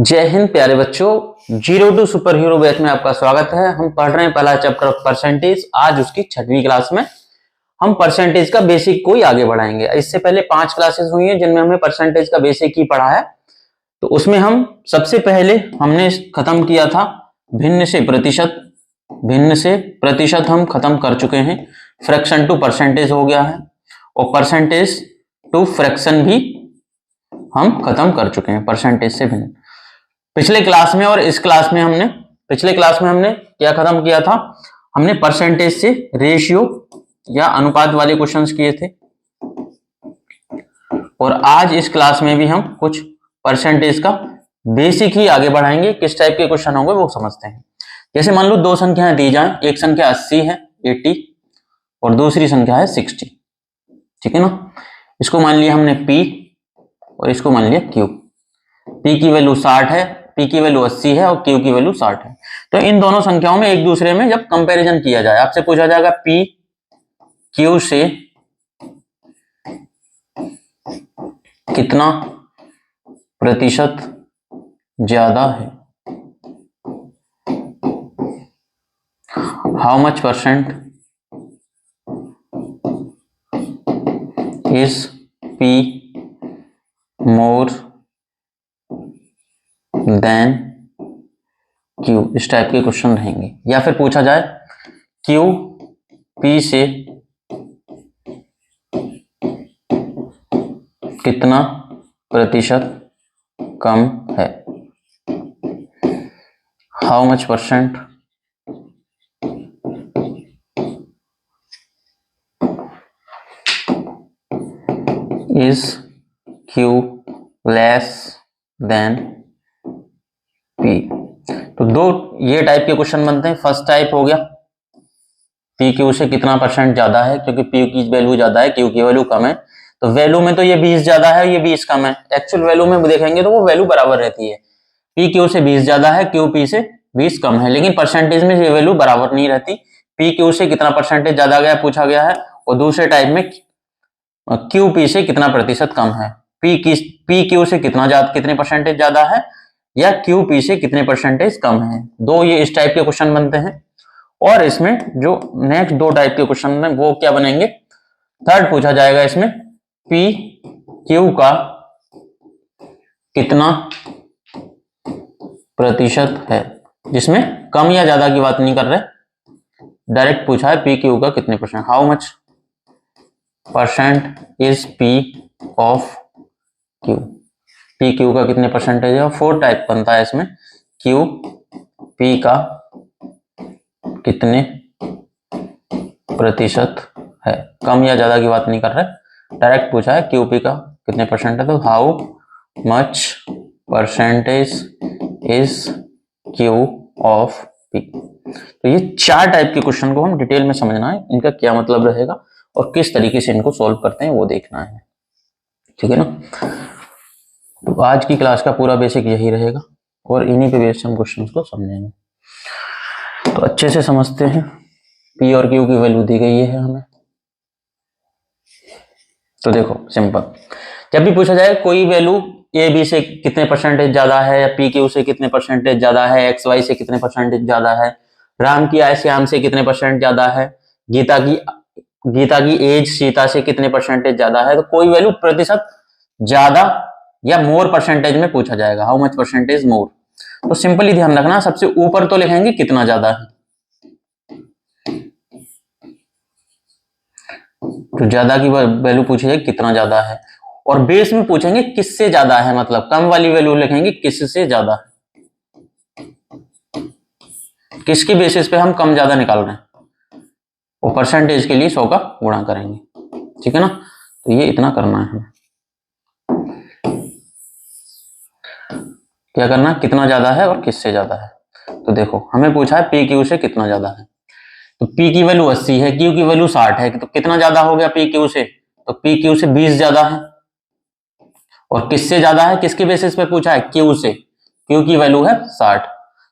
जय हिंद प्यारे बच्चों, zero to super hero batch में आपका स्वागत है। हम पढ़ रहे हैं पहला चैप्टर परसेंटेज। आज उसकी 6वीं क्लास में हम परसेंटेज का बेसिक को ही आगे बढ़ाएंगे। इससे पहले 5 क्लासेस हुई हैं जिनमें हमने परसेंटेज का बेसिक ही पढ़ा है। तो उसमें हम सबसे पहले हमने खत्म किया था भिन्न से प्रतिशत। भिन्न से प्रतिशत हम खत्म कर चुके हैं। फ्रैक्शन टू परसेंटेज हो गया है और परसेंटेज टू फ्रैक्शन भी हम खत्म कर चुके हैं। परसेंटेज से भिन्न पिछले क्लास में और इस क्लास में हमने पिछले क्लास में हमने क्या खत्म किया था? हमने परसेंटेज से रेशियो या अनुपात वाले क्वेश्चंस किए थे और आज इस क्लास में भी हम कुछ परसेंटेज का बेसिक ही आगे बढ़ाएंगे। किस टाइप के क्वेश्चन होंगे वो समझते हैं। जैसे मान लो दो संख्याएं दी जाएं, एक संख्या 80 है 80 और दूसरी संख्या है 60। ठीक है ना। इसको मान लिया हमने P और इसको मान लिया Q। P की वैल्यू 60 है, P की वैल्यू 80 है और Q की वैल्यू 60 है। तो इन दोनों संख्याओं में एक दूसरे में जब कंपैरिजन किया जाए, आपसे पूछा जाएगा P Q से कितना प्रतिशत ज्यादा है, how much percent is P more than Q। इस टाइप के क्वेश्चन रहेंगे। या फिर पूछा जाए Q P से कितना प्रतिशत कम है, how much percent is Q less than P। तो दो ये टाइप के क्वेश्चन बनते हैं। फर्स्ट टाइप हो गया P Q से कितना परसेंट ज्यादा है, क्योंकि P की वैल्यू ज्यादा है Q की वैल्यू कम है। तो वैल्यू में तो ये 20 ज्यादा है ये 20 कम है। एक्चुअल वैल्यू में देखेंगे तो वो वैल्यू बराबर रहती है। P Q से 20 ज्यादा है, Q P से 20 कम है, लेकिन परसेंटेज में ये वैल्यू बराबर नहीं रहती। P Q से कितना परसेंटेज ज्यादा गया पूछा गया है और दूसरे टाइप में Q P से कितना प्रतिशत कम है। P Q से कितने परसेंटेज ज्यादा है या Q P से कितने परसेंटेज कम है। दो ये इस टाइप के क्वेश्चन बनते हैं। और इसमें जो नेक्स्ट दो टाइप के क्वेश्चन है वो क्या बनेंगे? थर्ड पूछा जाएगा इसमें P Q का कितना प्रतिशत है, जिसमें कम या ज्यादा की बात नहीं कर रहे, डायरेक्ट पूछा है P Q का कितने percent, how much percent is P of Q। P Q का कितने परसेंटेज है। और फोर्थ टाइप बनता है इसमें Q P का कितने प्रतिशत है, कम या ज्यादा की बात नहीं कर रहे, डायरेक्ट पूछा है Q P का कितने परसेंट है। तो how much percentage is Q of P। तो ये चार टाइप के क्वेश्चन को हम डिटेल में समझना है, इनका क्या मतलब रहेगा और किस तरीके से इनको सॉल्व करते हैं वो देखना है। ठीक है ना। तो आज की क्लास का पूरा बेसिक यही रहेगा और इन्हीं पे बेस हम क्वेश्चन को समझेंगे। तो अच्छे से समझते हैं। P और Q की वैल्यू दी गई है हमें। तो देखो सिंपल, जब भी पूछा जाए कोई वैल्यू A B से कितने परसेंटेज ज्यादा है या P Q से कितने परसेंटेज ज्यादा है, X Y से कितने परसेंटेज ज्यादा है, राम की आय श्याम से कितने परसेंट ज्यादा है, गीता की एज सीता से कितने परसेंटेज ज्यादा है, तो कोई वैल्यू प्रतिशत ज्यादा या मोर परसेंटेज में पूछा जाएगा, हाउ मच परसेंटेज मोर। तो सिंपली ध्यान रखना, सबसे ऊपर तो लिखेंगे कितना ज्यादा है, तो ज्यादा की वैल्यू पूछी जाएगी कितना ज्यादा है, और बेस में पूछेंगे किससे ज्यादा है, मतलब कम वाली वैल्यू लिखेंगे किससे ज्यादा है, किसकी बेसिस पे हम कम ज्यादा निकाल रहे हैं, वो परसेंटेज के लिए 100 का गुणा करेंगे। ठीक है ना। तो ये इतना करना है हमें, क्या करना, कितना ज्यादा है और किससे ज्यादा है। तो देखो हमें पूछा है P Q से कितना ज्यादा है, तो P की वैल्यू 80 है, Q की वैल्यू 60 है, तो कितना ज्यादा हो गया P Q से, तो P Q से 20 ज्यादा है। और किससे ज्यादा है, किसके बेसिस पे पूछा है, Q से, Q की वैल्यू है 60,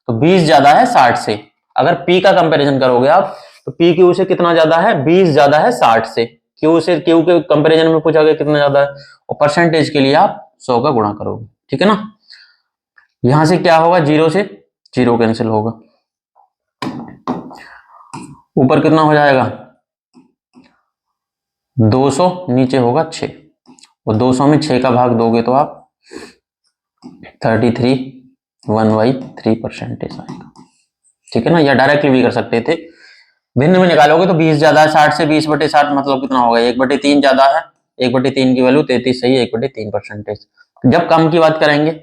तो 20 ज्यादा है 60 से। अगर P का कंपैरिजन करोगे आप तो P Q से कितना ज्यादा है, 20 ज्यादा है 60 से। Q से Q के कंपैरिजन में पूछा गया कितना ज्यादा है, और परसेंटेज के लिए आप 100 का गुणा करोगे। ठीक है ना। यहां से क्या होगा, 0 से 0 कैंसिल होगा, ऊपर कितना हो जाएगा 200, नीचे होगा 6, और 200 में 6 का भाग दोगे तो आप 33 1/3% आएगा। ठीक है ना, या डायरेक्टली भी कर सकते थे, भिन्न में निकालोगे तो 20 ज्यादा है 60 से, 20/60 मतलब कितना होगा 1/3 ज्यादा है, 1/3 की वैल्यू 33 सही 1/3%। जब कम की बात करेंगे,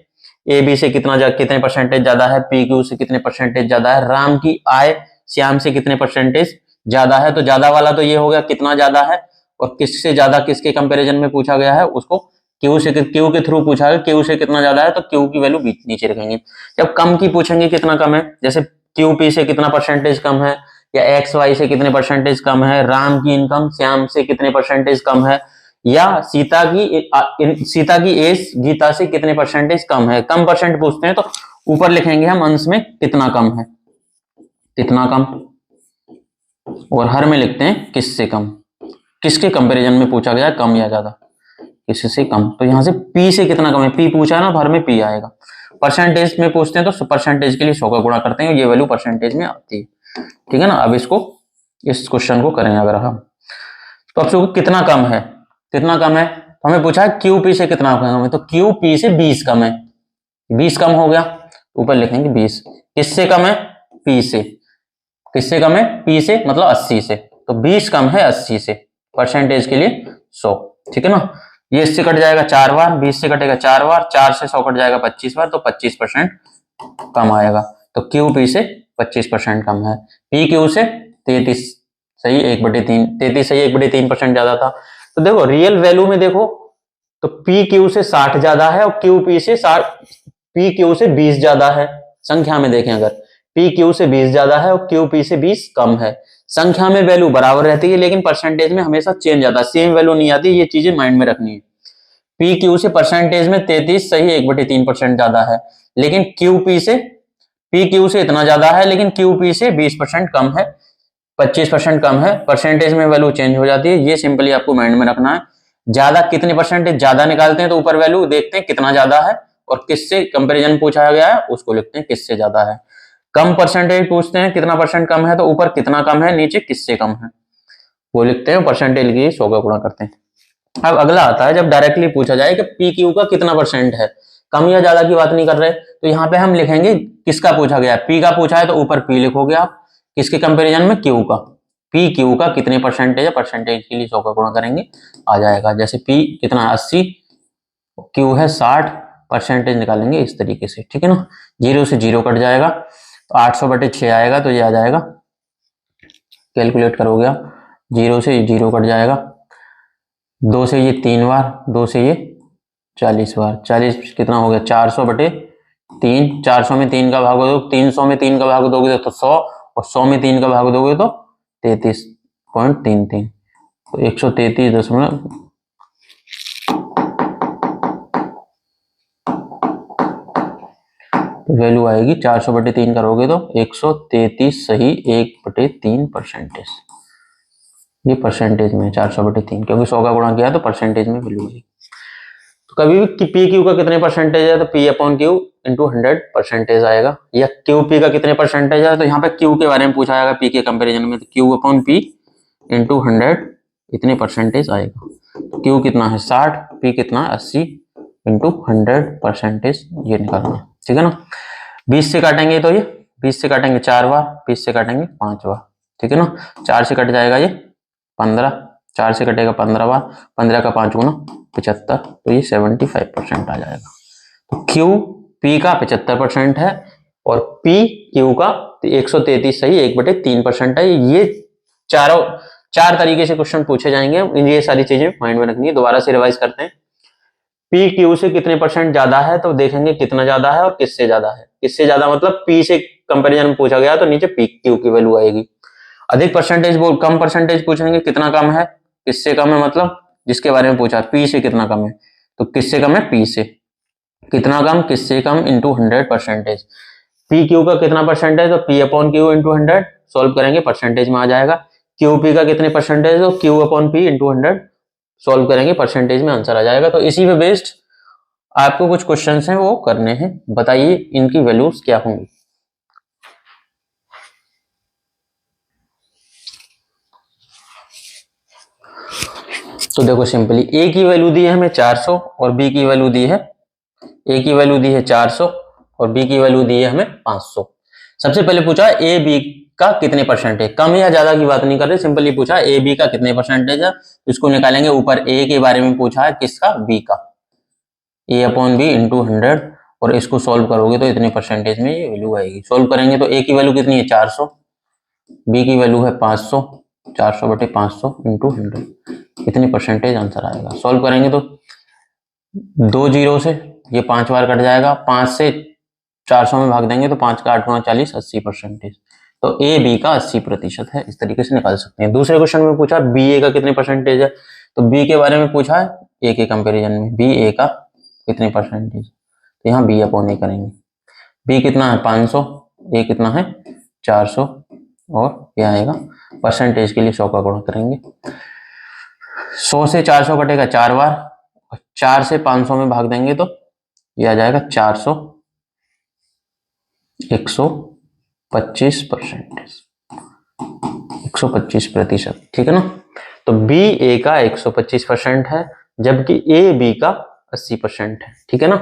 ए बी से कितने परसेंटेज ज्यादा है, पी क्यू से कितने परसेंटेज ज्यादा है, राम की आय श्याम से कितने परसेंटेज ज्यादा है, तो ज्यादा वाला तो ये हो गया कितना ज्यादा है, और किससे ज्यादा किसके कंपैरिजन में पूछा गया है, उसको क्यू के थ्रू पूछा है, क्यू से कितना ज्यादा है तो क्यू की वैल्यू नीचे रखेंगे। जब कम की पूछेंगे कितना कम है, जैसे क्यू पी से कितना परसेंटेज कम है, या एक्स वाई से कितने परसेंटेज कम है, राम की इनकम श्याम से कितने परसेंटेज कम है, या सीता की एज गीता से कितने परसेंटेज कम है, कम परसेंट पूछते हैं तो ऊपर लिखेंगे हम अंश में कितना कम है, कितना कम, और हर में लिखते हैं किससे कम, किसके कंपैरिजन में पूछा गया कम या ज्यादा, किससे कम। तो यहां से पी से कितना कम है, पी पूछा है ना, हर में पी आएगा। परसेंटेज में पूछते हैं तो परसेंटेज के लिए 100 का गुणा करते हैं, ये वैल्यू परसेंटेज में आती है। ठीक है ना, अब इस क्वेश्चन को करें अगर हम, तो अब कितना कम है, कितना कम है, तो हमें पूछा है क्यू पी से कितना कम है, तो क्यू पी से 20 कम है, 20 कम हो गया, ऊपर लिखेंगे 20, किससे कम है पी से, किससे कम है पी से मतलब 80 से, तो 20 कम है 80 से, परसेंटेज के लिए 100। ठीक है ना, ये इससे कट जाएगा 4 बार, 20 से कटेगा 4 बार, 4 से 100 कट जाएगा 25 बार, तो 25% कम आएगा, तो क्यू पी से 25% कम है, पी क्यू से 33 सही 1/3, 33 सही 1/3% ज्यादा था। तो देखो रियल वैल्यू में देखो तो पी क्यू से 60 ज्यादा है, और क्यू पी से 60, पी क्यू से 20 ज्यादा है, संख्या में देखें अगर पी क्यू से 20 ज्यादा है और क्यू पी से 20 कम है, संख्या में वैल्यू बराबर रहती है लेकिन परसेंटेज में हमेशा चेंज आता है, सेम वैल्यू नहीं आती, ये चीजें माइंड में रखनी है। पी क्यू से परसेंटेज में 33 सही 1/3% ज्यादा है, लेकिन क्यू पी से, पी क्यू से इतना ज्यादा है लेकिन क्यू पी से 20% कम है, 25% कम है, परसेंटेज में वैल्यू चेंज हो जाती है, ये सिंपली आपको माइंड में रखना है। ज्यादा कितने परसेंटेज ज्यादा निकालते हैं तो ऊपर वैल्यू देखते हैं कितना ज्यादा है, और किससे कंपैरिजन पूछा गया है उसको लिखते हैं किससे ज्यादा है। कम परसेंटेज पूछते हैं कितना परसेंट कम है, तो ऊपर कितना कम है नीचे किससे कम है वो लिखते हैं, परसेंटेज की 100 का गुणा करते हैं। अब अगला आता है जब डायरेक्टली पूछा जाए कि पी क्यू का कितना परसेंट है, कम या ज्यादा की बात नहीं कर रहे, तो यहाँ पे हम लिखेंगे किसका पूछा गया, पी का पूछा है तो ऊपर पी लिखोगे आप, किसके कंपैरिजन में क्यू का, पी क्यू का कितने परसेंटेज है, परसेंटेज के लिए 100 का गुणा करेंगे आ जाएगा, जैसे पी कितना 80, क्यू है 60, परसेंटेज निकालेंगे इस तरीके से। ठीक है ना, 0 से 0 कट जाएगा तो 800/6 आएगा, तो ये आ जाएगा, कैलकुलेट करोगे आप 0 से 0 कट जाएगा, 2 से ये 3 बार, 2 से ये 40 बार, 40 कितना हो गया 400/3, 400 में 3 का भाग दो, 300 में 3 का भाग दोगे तो 100, और 100 में 3 का भाग दोगे तो 33.33, तो 133 तो वैल्यू आएगी 400/3 करोगे तो 133 सही 1/3%, ये परसेंटेज में 400/3, क्योंकि 100 का गुणा किया तो परसेंटेज में वैल्यू आएगी। तो कभी भी पी क्यू का कितने परसेंटेज है तो पी अपॉन क्यू इंटू 100% आएगा, या क्यू पी का कितने परसेंटेज है तो यहाँ पे क्यू के बारे में पूछा जाएगा पी के कंपैरिजन में, तो क्यू अपॉन पी इंटू 100 इतने परसेंटेज आएगा, तो क्यू कितना है 60, पी कितना है 80 इंटू 100%, ये निकालना। ठीक है ना, 20 से काटेंगे तो ये 20 से काटेंगे 4 बार, 20 से काटेंगे 5 बार। ठीक है ना, 4 से कट जाएगा ये 15, 4 से कटेगा 15 बार, 15 का 5 गुना 75, तो ये 75% आ जाएगा। तो क्यू पी का 75% है और पी क्यू का 133 सही 1/3% है। ये चार तरीके से क्वेश्चन पूछे जाएंगे, ये सारी चीजें माइंड में रखनी है। दोबारा से रिवाइज करते हैं, पी क्यू से कितने परसेंट ज्यादा है तो देखेंगे कितना ज्यादा है और किससे ज्यादा है, किससे ज्यादा मतलब पी से कंपैरिजन में पूछा गया तो नीचे पी क्यू की वैल्यू आएगी। अधिक परसेंटेज बोल कम परसेंटेज पूछेंगे कितना कम है, किससे कम है मतलब जिसके बारे में पूछा पी से कितना कम है, तो किससे कम है पी से, कितना कम किससे कम इंटू 100%, पी क्यू का कितना परसेंटेज तो P upon Q into 100, solve करेंगे परसेंटेज में आ जाएगा। क्यू पी का कितने परसेंटेज तो Q upon P into 100, solve करेंगे परसेंटेज में आंसर आ जाएगा। तो इसी पे बेस्ड आपको कुछ क्वेश्चंस हैं वो करने हैं, बताइए इनकी वैल्यूज क्या होंगी। तो देखो सिंपली ए की वैल्यू दी है हमें 400 और बी की वैल्यू दी है, ए की वैल्यू दी है 400 और बी की वैल्यू दी है हमें 500। सबसे पहले पूछा ए बी का कितने परसेंटेज, कम या ज्यादा की बात नहीं कर रहे, सिंपली पूछा ए बी का कितने परसेंटेज है, इसको निकालेंगे। ऊपर ए के बारे में पूछा है, किसका, बी का, ए अपॉन बी इंटू 100, और इसको सॉल्व करोगे तो इतने परसेंटेज में ये वैल्यू आएगी। सॉल्व करेंगे तो ए की वैल्यू कितनी है 400, बी की वैल्यू है 500, 400 बटे 500 इंटू 100, इतनी परसेंटेज आंसर आएगा। सॉल्व करेंगे तो 2 जीरो से ये 5 बार कट जाएगा, 5 से 400 में भाग देंगे तो 5 का 8 गुना 40, 80%। तो ए बी का 80% है, इस तरीके से निकाल सकते हैं। दूसरे क्वेश्चन में पूछा बी ए का कितने परसेंटेज है, तो बी के बारे में पूछा है ए के कंपेरिजन में, बी ए का कितने परसेंटेज, तो यहाँ बी अपॉन ए करेंगे। बी कितना है 500, ए कितना है 400, और यह आएगा परसेंटेज के लिए 100 का गुणा करेंगे। 100 से 400 कटेगा 4 बार, 4 से 500 में भाग देंगे तो यह आ जाएगा 400, 125%, 125%, ठीक है ना। तो बी ए का 125% है, जबकि ए बी का 80% है, ठीक है ना।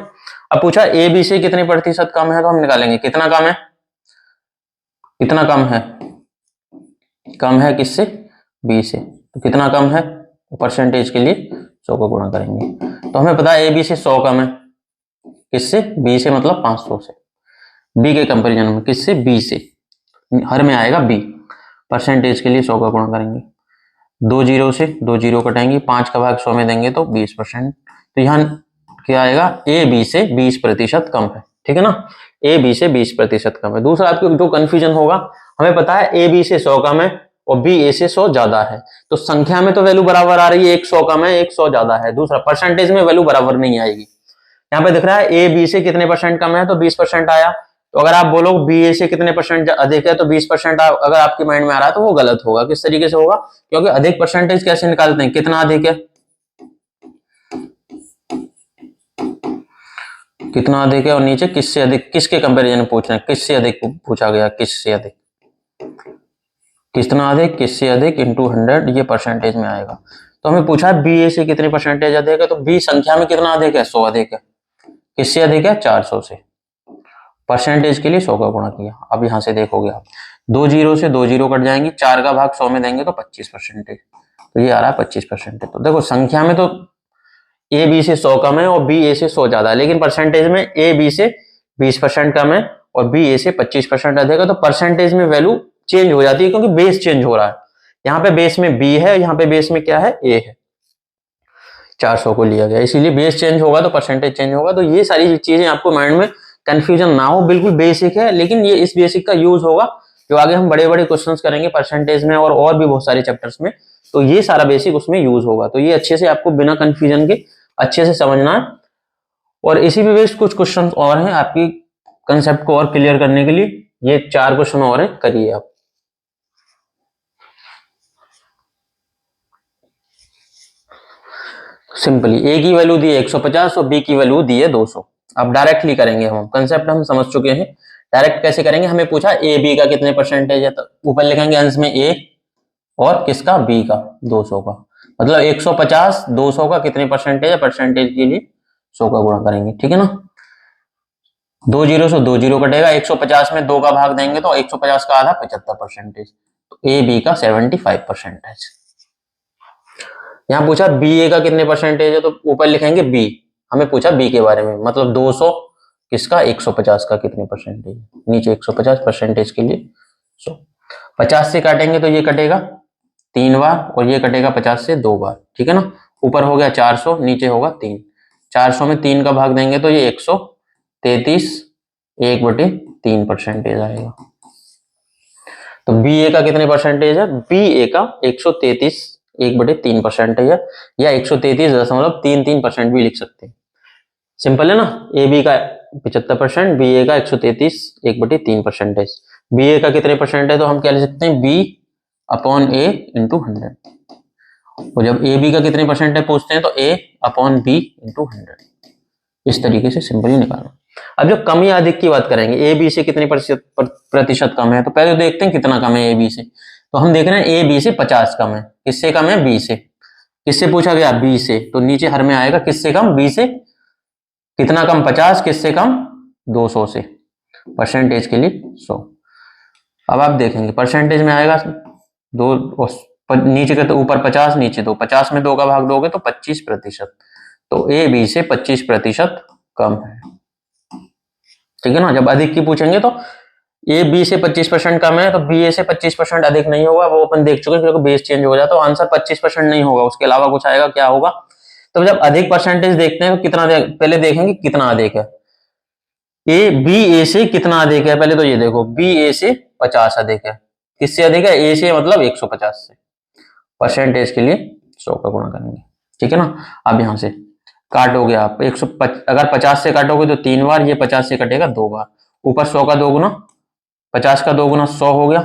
अब पूछा ए बी से कितने प्रतिशत कम है, तो हम निकालेंगे कितना कम है, कितना कम है, कम है किससे, बी से, तो कितना कम है, परसेंटेज के लिए 100 को गुणा करेंगे। तो हमें पता है ए बी से 100 कम है, किससे, बी से, मतलब 500 से, बी के कंपैरिजन में, किससे, बी से, हर में आएगा बी। परसेंटेज के लिए 100 का गुणा करेंगे, 2 जीरो से 2 जीरो कटाएंगे, 5 का भाग 100 में देंगे तो 20%। तो यहाँ क्या आएगा, ए बी से 20% कम है, ठीक है ना, ए बी से 20% कम है। दूसरा आपको जो कंफ्यूजन होगा, हमें पता है ए बी से 100 कम है और बी ए से 100 ज्यादा है, तो संख्या में तो वैल्यू बराबर आ रही है, एक 100 कम है एक 100 ज्यादा है। दूसरा परसेंटेज में वैल्यू बराबर नहीं आएगी। यहाँ पे दिख रहा है ए बी से कितने परसेंट कम है, तो 20% आया। तो अगर आप बोलो बी ए से कितने परसेंट अधिक है, तो 20% अगर आपके माइंड में आ रहा है तो वो गलत होगा। किस तरीके से होगा, क्योंकि अधिक परसेंटेज कैसे निकालते हैं, कितना अधिक है, कितना अधिक है, और नीचे किससे अधिक, किसके कंपैरिजन में पूछ रहे हैं, किससे अधिक पूछा गया, किससे अधिक, कितना अधिक, किससे अधिक इंटू 100, ये परसेंटेज में आएगा। तो हमें पूछा है बी ए से कितने परसेंटेज अधिक है, तो बी संख्या में कितना अधिक है, 100 अधिक है, किससे अधिक है, 400 से, परसेंटेज के लिए 100 का गुणा किया। अब यहां से देखोगे आप, 2 जीरो से 2 जीरो कट जाएंगे, 4 का भाग 100 में देंगे तो 25%, तो ये आ रहा है 25%। तो देखो संख्या में तो ए बी से 100 कम है और बी ए से 100 ज्यादा है, लेकिन परसेंटेज में ए बी से 20% कम है और बी ए से 25% अधिक है, तो परसेंटेज में वैल्यू चेंज हो जाती है, क्योंकि बेस चेंज हो रहा है। यहाँ पे बेस में बी है, यहाँ पे बेस में क्या है, ए है, 400 को लिया गया, इसीलिए बेस चेंज होगा तो परसेंटेज चेंज होगा। तो ये सारी चीजें आपको माइंड में कंफ्यूजन ना हो, बिल्कुल बेसिक है, लेकिन ये इस बेसिक का यूज होगा जो आगे हम बड़े बड़े क्वेश्चंस करेंगे परसेंटेज में और भी बहुत सारे चैप्टर्स में, तो ये सारा बेसिक उसमें यूज होगा। तो ये अच्छे से आपको बिना कंफ्यूजन के अच्छे से समझना है। और इसी पे बेस्ड कुछ क्वेश्चन और हैं आपकी कंसेप्ट को और क्लियर करने के लिए, ये 4 क्वेश्चन और हैं, करिए आप। सिंपली ए की वैल्यू दी है 150 और बी की वैल्यू दी है 200। अब डायरेक्टली करेंगे, हम कंसेप्ट हम समझ चुके हैं, डायरेक्ट कैसे करेंगे। हमें पूछा ए बी का कितने परसेंटेज है, तो ऊपर लिखेंगे अंश में ए और किसका, बी का, 200 का, मतलब 150 200 का कितने परसेंटेज है, परसेंटेज के लिए 100 का गुणा करेंगे, ठीक है ना। 2 जीरो से 2 जीरो कटेगा, 150 में 2 का भाग देंगे तो 150 का आधा 75%, तो ए बी का 75%। यहाँ पूछा बी ए का कितने परसेंटेज है, तो ऊपर लिखेंगे बी, हमें पूछा बी के बारे में, मतलब 200 किसका, 150 का कितने परसेंटेज, नीचे 150 परसेंटेज के लिए 100। 50 से काटेंगे तो ये कटेगा 3 बार और ये कटेगा 50 से 2 बार, ठीक है ना। ऊपर हो गया 400, नीचे होगा 3, 400 में 3 का भाग देंगे तो ये 133, 1/3% आएगा। तो बी ए का कितने परसेंटेज है, बी ए का 133 1/3% है, या 133.33% भी लिख सकते हैं, सिंपल है ना। ए बी का 75%, बी ए का 133 1/3%। बी ए का कितने परसेंट है, तो हम क्या लिख सकते हैं, बी अपॉन ए इंटू 100, और जब ए बी का कितने परसेंट है पूछते हैं तो ए अपॉन बी इंटू 100। इस तरीके से सिंपली निकालना। अब जो कम या अधिक की बात करेंगे, ए बी से कितने प्रतिशत कम है, तो पहले देखते हैं कितना कम है ए बी से। तो हम देख रहे हैं ए बी से 50 कम है। किससे कम है? बी से। किससे पूछा गया? बी से। तो नीचे हर में आएगा किससे कम? बी से। कितना कम? 50। किससे कम? 200 से। परसेंटेज के लिए 100। अब आप देखेंगे परसेंटेज में आएगा दो, नीचे के तो ऊपर 50, नीचे 2, 50 में 2 का भाग दोगे तो 25%। तो ए बी से 25% कम है। ठीक है ना। जब अधिक की पूछेंगे तो ए बी से 25% कम है, तो बी ए से 25% अधिक नहीं होगा, वो अपन देख चुके हैं, क्योंकि बेस चेंज हो जाता है। तो आंसर 25% नहीं होगा, उसके अलावा कुछ आएगा। क्या होगा? तो जब अधिक परसेंटेज देखते हैं तो कितना पहले देखेंगे कितना अधिक है। ए बी ए से कितना अधिक है? पहले तो ये देखो, बी ए से 50 अधिक है। किससे अधिक है? ए से, मतलब 150 से। परसेंटेज के लिए 100 का गुणा करेंगे। ठीक है ना। अब यहां से काटोगे आप 150, अगर 50 से काटोगे तो 3 बार, ये 50 से कटेगा 2 बार। ऊपर 100 का 2 गुना, 50 का 2 गुना 100 हो गया,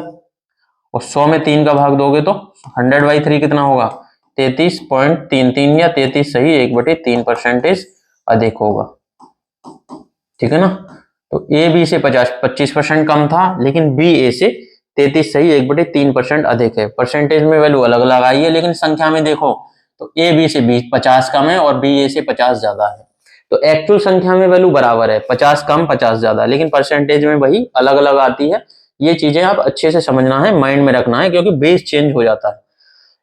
और 100 में 3 का भाग दोगे तो 100/3 कितना होगा? 33.33 या 33 सही 1/3% अधिक होगा। ठीक है ना। तो ए बी से 25% कम था, लेकिन बी ए से 33 सही 1/3% अधिक है। परसेंटेज में वैल्यू अलग अलग आई है, लेकिन संख्या में देखो तो ए बी से 50 कम है और बी ए से 50 ज्यादा है। तो एक्चुअल संख्या में वैल्यू बराबर है, 50 कम 50 ज्यादा, लेकिन परसेंटेज में वही अलग अलग आती है। ये चीजें आप अच्छे से समझना है, माइंड में रखना है, क्योंकि बेस चेंज हो जाता है।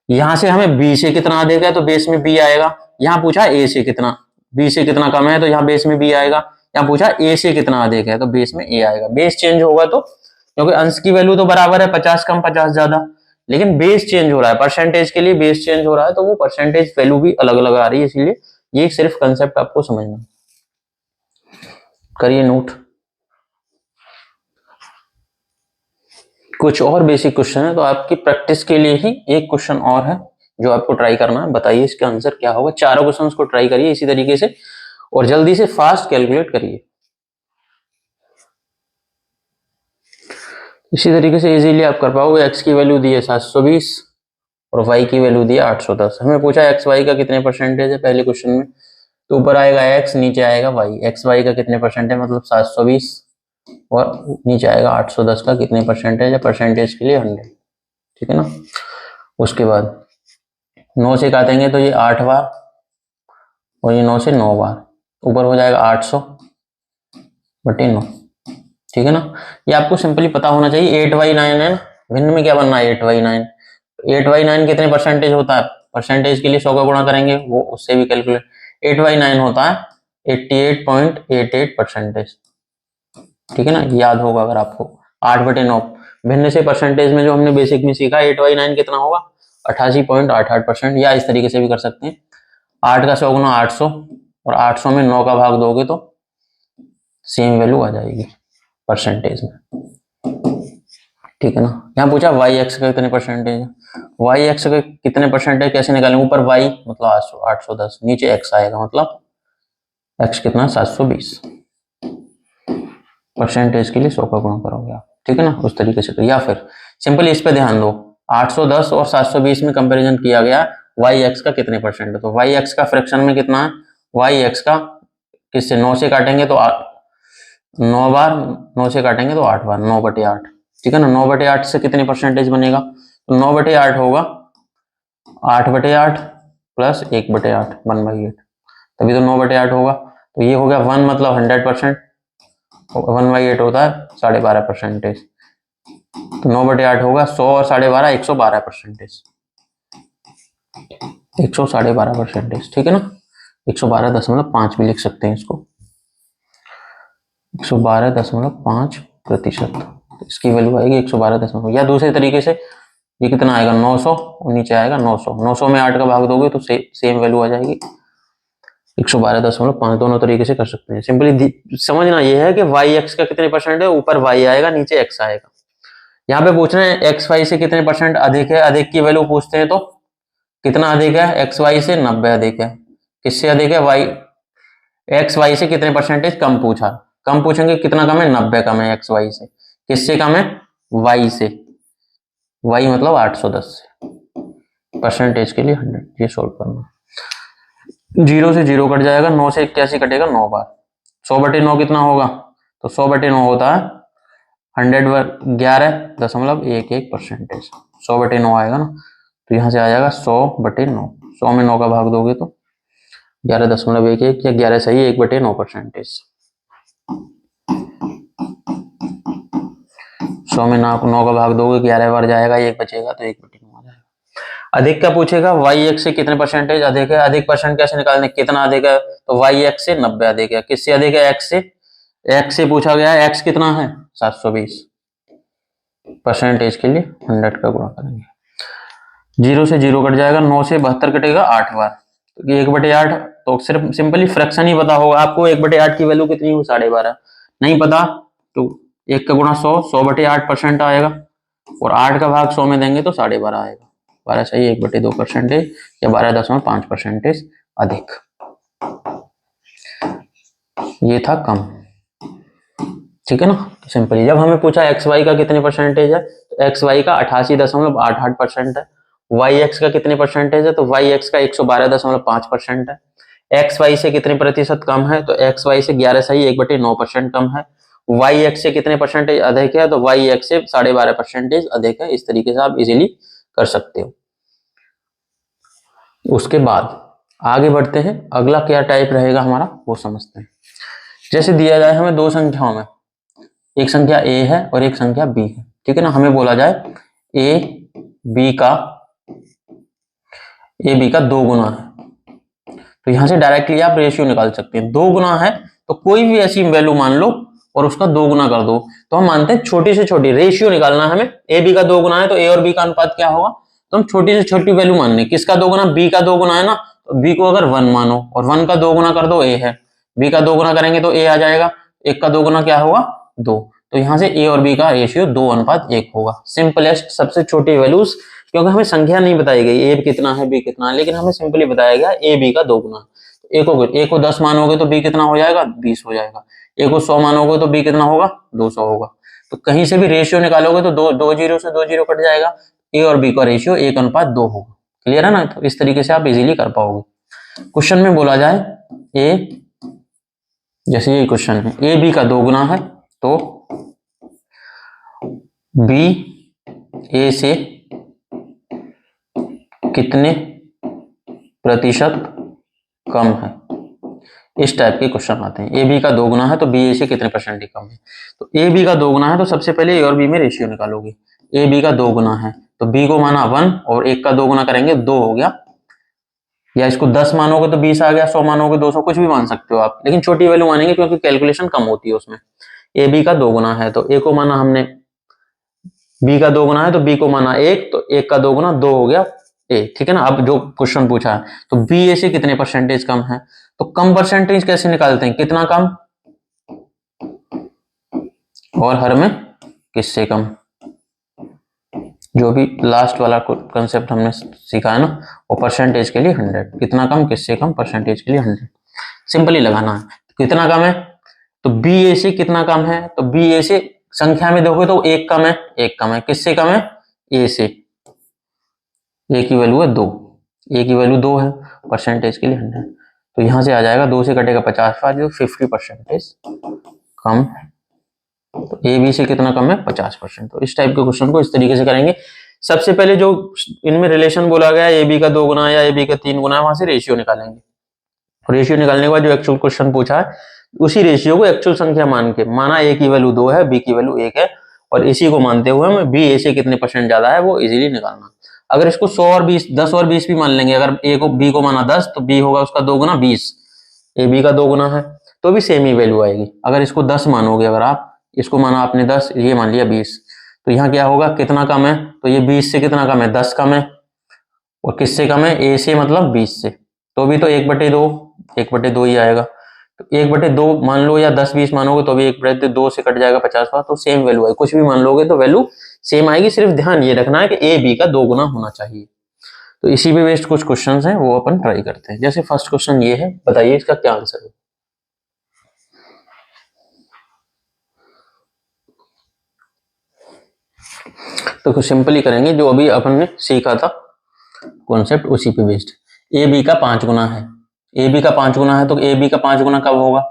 यहां से हमें बी से कितना अधिक है तो बेस में बी आएगा। यहाँ पूछा ए से कितना, बी से कितना कम है तो यहाँ बेस में बी आएगा। यहाँ पूछा ए से कितना अधिक है तो बेस में ए आएगा। बेस चेंज होगा तो, क्योंकि अंश की वैल्यू तो बराबर है, 50 कम 50 ज्यादा, लेकिन बेस चेंज हो रहा है। परसेंटेज के लिए बेस चेंज हो रहा है, तो वो परसेंटेज वैल्यू भी अलग अलग आ रही है। इसलिए ये सिर्फ कंसेप्ट आपको समझना। करिए नोट। कुछ और बेसिक क्वेश्चन है, तो आपकी प्रैक्टिस के लिए ही एक क्वेश्चन और है जो आपको ट्राई करना है। बताइए इसका आंसर क्या होगा। चारों क्वेश्चंस को ट्राई करिए इसी तरीके से, और जल्दी से फास्ट कैलकुलेट करिए। इसी तरीके से इजीली आप कर पाओगे। एक्स की वैल्यू दी है 720 और वाई की वैल्यू दी है 810। हमें पूछा एक्स वाई का कितने परसेंटेज है पहले क्वेश्चन में, तो ऊपर आएगा एक्स, नीचे आएगा वाई। एक्स वाई का कितने परसेंट है, मतलब 720, और नीचे आएगा 810 का कितने परसेंटेज है। परसेंटेज के लिए 100। ठीक है ना। उसके बाद 9 से काटेंगे तो ये 8 बार, और ये 9 से 9 बार, ऊपर हो जाएगा 800/9। ठीक है ना। ये आपको सिंपली पता होना चाहिए। 8/9 है ना, भिन्न में क्या बनना है? 8/9। 8/9 कितने परसेंटेज होता है? परसेंटेज के लिए 100 का गुणा करेंगे, वो उससे भी कैलकुलेट। 8/9 होता है 88.88%। ठीक है ना, याद होगा अगर आपको। 8/9 भिन्न से परसेंटेज में जो हमने बेसिक में सीखा, 8/9 कितना होगा? 88.88%। या इस तरीके से भी कर सकते हैं, 8 का 100 गुना 800, और 800 में 9 का भाग दोगे तो सेम वैल्यू आ जाएगी परसेंटेज में। ठीक है ना। यहाँ पूछा वाई एक्स का कितने परसेंटेज है। वाई एक्स का कितने परसेंटेज कैसे निकालेंगे? ऊपर वाई मतलब 810, नीचे एक्स आएगा, मतलब एक्स कितना? 720। परसेंटेज के लिए 100 का गुणा करोगे आप। ठीक है ना, उस तरीके से। या फिर सिंपली इस पे ध्यान दो, 810 और 720 में कंपैरिजन किया गया, वाई एक्स का कितने परसेंट है। तो वाई एक्स का फ्रैक्शन में कितना है? वाई एक्स का किससे? 9 से काटेंगे तो 9 बार, 9 से काटेंगे तो 8 बार, 9/8। ठीक है ना। 9/8 से कितने परसेंटेज बनेगा? तो 9/8 होगा 8/8 प्लस 1/8, 1/8, तभी तो 9/8 होगा। तो ये हो गया 1, मतलब 100%। 1/8 होता है 12.5%। तो 9/8 होगा 100 और 12.5, 112%। 112.5%। ठीक है ना। 112.5 भी लिख सकते हैं इसको, 112.5%। इसकी वैल्यू आएगी 112, या दूसरे तरीके से ये कितना आएगा? 900, और नीचे आएगा 900। 900 में 8 का भाग दोगे तो सेम वैल्यू आ जाएगी 112.5। दोनों तरीके से कर सकते हैं। सिंपली समझना ये है कि वाई एक्स का कितने परसेंट है, ऊपर वाई आएगा, नीचे एक्स आएगा। यहाँ पे पूछ रहे हैं एक्स वाई से कितने परसेंट अधिक है। अधिक की वैल्यू पूछते हैं तो कितना अधिक है? एक्स वाई से 90 अधिक है। किससे अधिक है? वाई। एक्स वाई से कितने परसेंटेज कम पूछा, कम पूछेंगे कितना कम है? 90 कम है एक्स वाई से। किससे कम है? वाई से। वाई मतलब 810 से। परसेंटेज के लिए 100। ये सोल्व करना। जीरो से जीरो कट जाएगा, 9 से 81 कटेगा 9 बार। 100/9 कितना होगा? तो 100/9 होता है 11.11%। 100/9 आएगा ना, तो यहाँ से आ जाएगा 100/9। 100 में 9 का भाग दोगे तो 11.11 या 11 सही 1/9%। 100 में 9 का भाग दोगे 11 बार जाएगा, 1 बचेगा तो 1/9 आ जाएगा। अधिक क्या पूछेगा? वाई एक्स से कितने परसेंटेज अधिक है। अधिक परसेंट कैसे निकालने, कितना अधिक है? तो वाई एक्स से 90 अधिक है। किससे अधिक है? एक्स से। एक्स से पूछा गया है, एक्स कितना है? 720। परसेंटेज के लिए 100 का गुणा करेंगे। जीरो से जीरो कट जाएगा, 9 से 72 कटेगा 8 बार, तो 1/8। तो सिर्फ सिंपली फ्रैक्शन ही पता होगा आपको, 1/8 की वैल्यू कितनी हो? 12.5। नहीं पता तो 1 का गुणा 100, 100/8% आएगा, और 8 का भाग 100 में देंगे तो 12.5 आएगा। 12 सही 1/2% या 12.5% अधिक। ये था कम। ठीक है ना, सिंपली। जब हमें पूछा एक्स वाई का कितने परसेंटेज है, तो एक्स वाई का 88.88% है। वाई एक्स का कितने परसेंटेज है, तो वाई एक्स का 112.5% है। एक्स वाई से कितने प्रतिशत कम है, तो एक्स वाई से 11 सही 1/9% कम है। वाई एक्स से कितने परसेंटेज अधिक है, तो वाई एक्स से 12.5% अधिक है। इस तरीके से आप इजीली कर सकते हो। उसके बाद आगे बढ़ते हैं, अगला क्या टाइप रहेगा हमारा वो समझते हैं। जैसे दिया जाए हमें दो संख्याओं में, एक संख्या ए है और एक संख्या बी है, ठीक है ना। हमें बोला जाए ए बी का 2 गुना है, तो यहां से डायरेक्टली आप रेशियो निकाल सकते हैं। 2 गुना है तो कोई भी ऐसी वैल्यू मान लो और उसका 2 गुना कर दो, तो हम मानते हैं छोटी से छोटी रेशियो निकालना है हमें। ए बी का 2 गुना है तो ए और बी का अनुपात क्या होगा, तो हम छोटी से छोटी वैल्यू मानने। किसका 2 गुना? बी का 2 गुना है ना, तो बी को अगर 1 मानो और 1 का 2 गुना कर दो ए है, बी का 2 गुना करेंगे तो ए आ जाएगा, 1 का 2 गुना क्या होगा? 2। तो यहां से ए और बी का रेशियो 2:1 होगा। सिंपलेस्ट सबसे छोटी वैल्यूज, क्योंकि हमें संख्या नहीं बताई गई ए कितना है बी कितना है, लेकिन हमें सिंपली बताया गया ए बी का 2 गुना। ए को 10 मानोगे तो बी कितना हो जाएगा? 20 हो जाएगा। ए को 100 मानोगे तो बी कितना होगा? 200 होगा। तो कहीं से भी रेशियो निकालोगे तो दो जीरो से 2 जीरो कट जाएगा, ए और बी का रेशियो 1:2 होगा। क्लियर है ना, तो इस तरीके से आप इजीली कर पाओगे। क्वेश्चन में बोला जाए ए, जैसे ये क्वेश्चन है, ए बी का 2 गुना है तो बी ए से कितने प्रतिशत कम है। इस टाइप के क्वेश्चन आते हैं। ए बी का 2 गुना है तो बी ए से कितने परसेंट कम है। तो ए बी का 2 गुना है तो सबसे पहले ए और बी में रेशियो निकालोगे। ए बी का 2 गुना है तो बी को माना 1 और 1 का 2 गुना करेंगे 2 हो गया, या इसको 10 मानोगे तो 20 आ गया, 100 मानोगे 200, कुछ भी मान सकते हो आप, लेकिन छोटी वैल्यू मानेंगे क्योंकि कैलकुलेशन कम होती है उसमें। ए बी का 2 गुना है तो ए को माना हमने, बी का 2 गुना है तो बी को माना 1, तो 1 का 2 गुना 2 हो गया ए। ठीक है ना। अब जो क्वेश्चन पूछा है तो बी ए से कितने परसेंटेज कम है, तो कम परसेंटेज कैसे निकालते हैं? कितना कम और हर में किससे कम। जो भी लास्ट वाला कंसेप्ट हमने सीखा है ना, वो परसेंटेज के लिए 100, कितना कम किससे कम, परसेंटेज के लिए 100। सिंपली लगाना है कितना कम है, तो बी ए से कितना कम है, तो बी ए से संख्या में देखोगे तो 1 कम है, 1 कम है। किससे कम है? ए से। ए की वैल्यू है 2, ए की वैल्यू 2 है, परसेंटेज के लिए 100। तो यहां से आ जाएगा 2 से कटेगा 50, जो 50% कम है। तो ए बी से कितना कम है? 50%। तो इस टाइप के क्वेश्चन को इस तरीके से करेंगे। सबसे पहले जो इनमें रिलेशन बोला गया ए बी का 2 गुना या ए बी का 3 गुना, वहां से रेशियो निकालेंगे। रेशियो निकालने के बाद जो एक्चुअल क्वेश्चन पूछा है उसी रेशियो को एक्चुअल संख्या मान के, माना ए की वैल्यू 2 है, बी की वैल्यू 1 है, और इसी को मानते हुए हमें बी ए से कितने परसेंट ज्यादा है वो इजीली निकालना। अगर इसको 100 और 20, 10 और 20 भी मान लेंगे, अगर ए को बी को माना 10 तो बी होगा उसका 2 गुना 20, ए बी का 2 गुना है तो भी सेम ही वैल्यू आएगी। अगर इसको 10 मानोगे, अगर आप इसको माना आपने 10, ये मान लिया 20, तो यहाँ क्या होगा? कितना कम है, तो ये 20 से कितना कम है? 10 कम है। और किससे कम है? ए से, मतलब 20 से, तो भी तो 1/2 ही आएगा। तो 1/2 मान लो या 10-20 मानोगे तो भी 1/2 से कट जाएगा 50 का, तो सेम वैल्यू है। कुछ भी मान लोगे तो वैल्यू सेम आएगी। सिर्फ ध्यान ये रखना है कि ए बी का 2 गुना होना चाहिए। तो इसी पे बेस्ड कुछ क्वेश्चन हैं वो अपन ट्राई करते हैं। जैसे फर्स्ट क्वेश्चन ये है, बताइए इसका क्या आंसर है। तो कुछ सिंपली करेंगे, जो अभी अपन ने सीखा था कॉन्सेप्ट उसी पे बेस्ड। ए बी का 5 गुना है, ए बी का 5 गुना है, तो ए बी का 5 गुना कब होगा?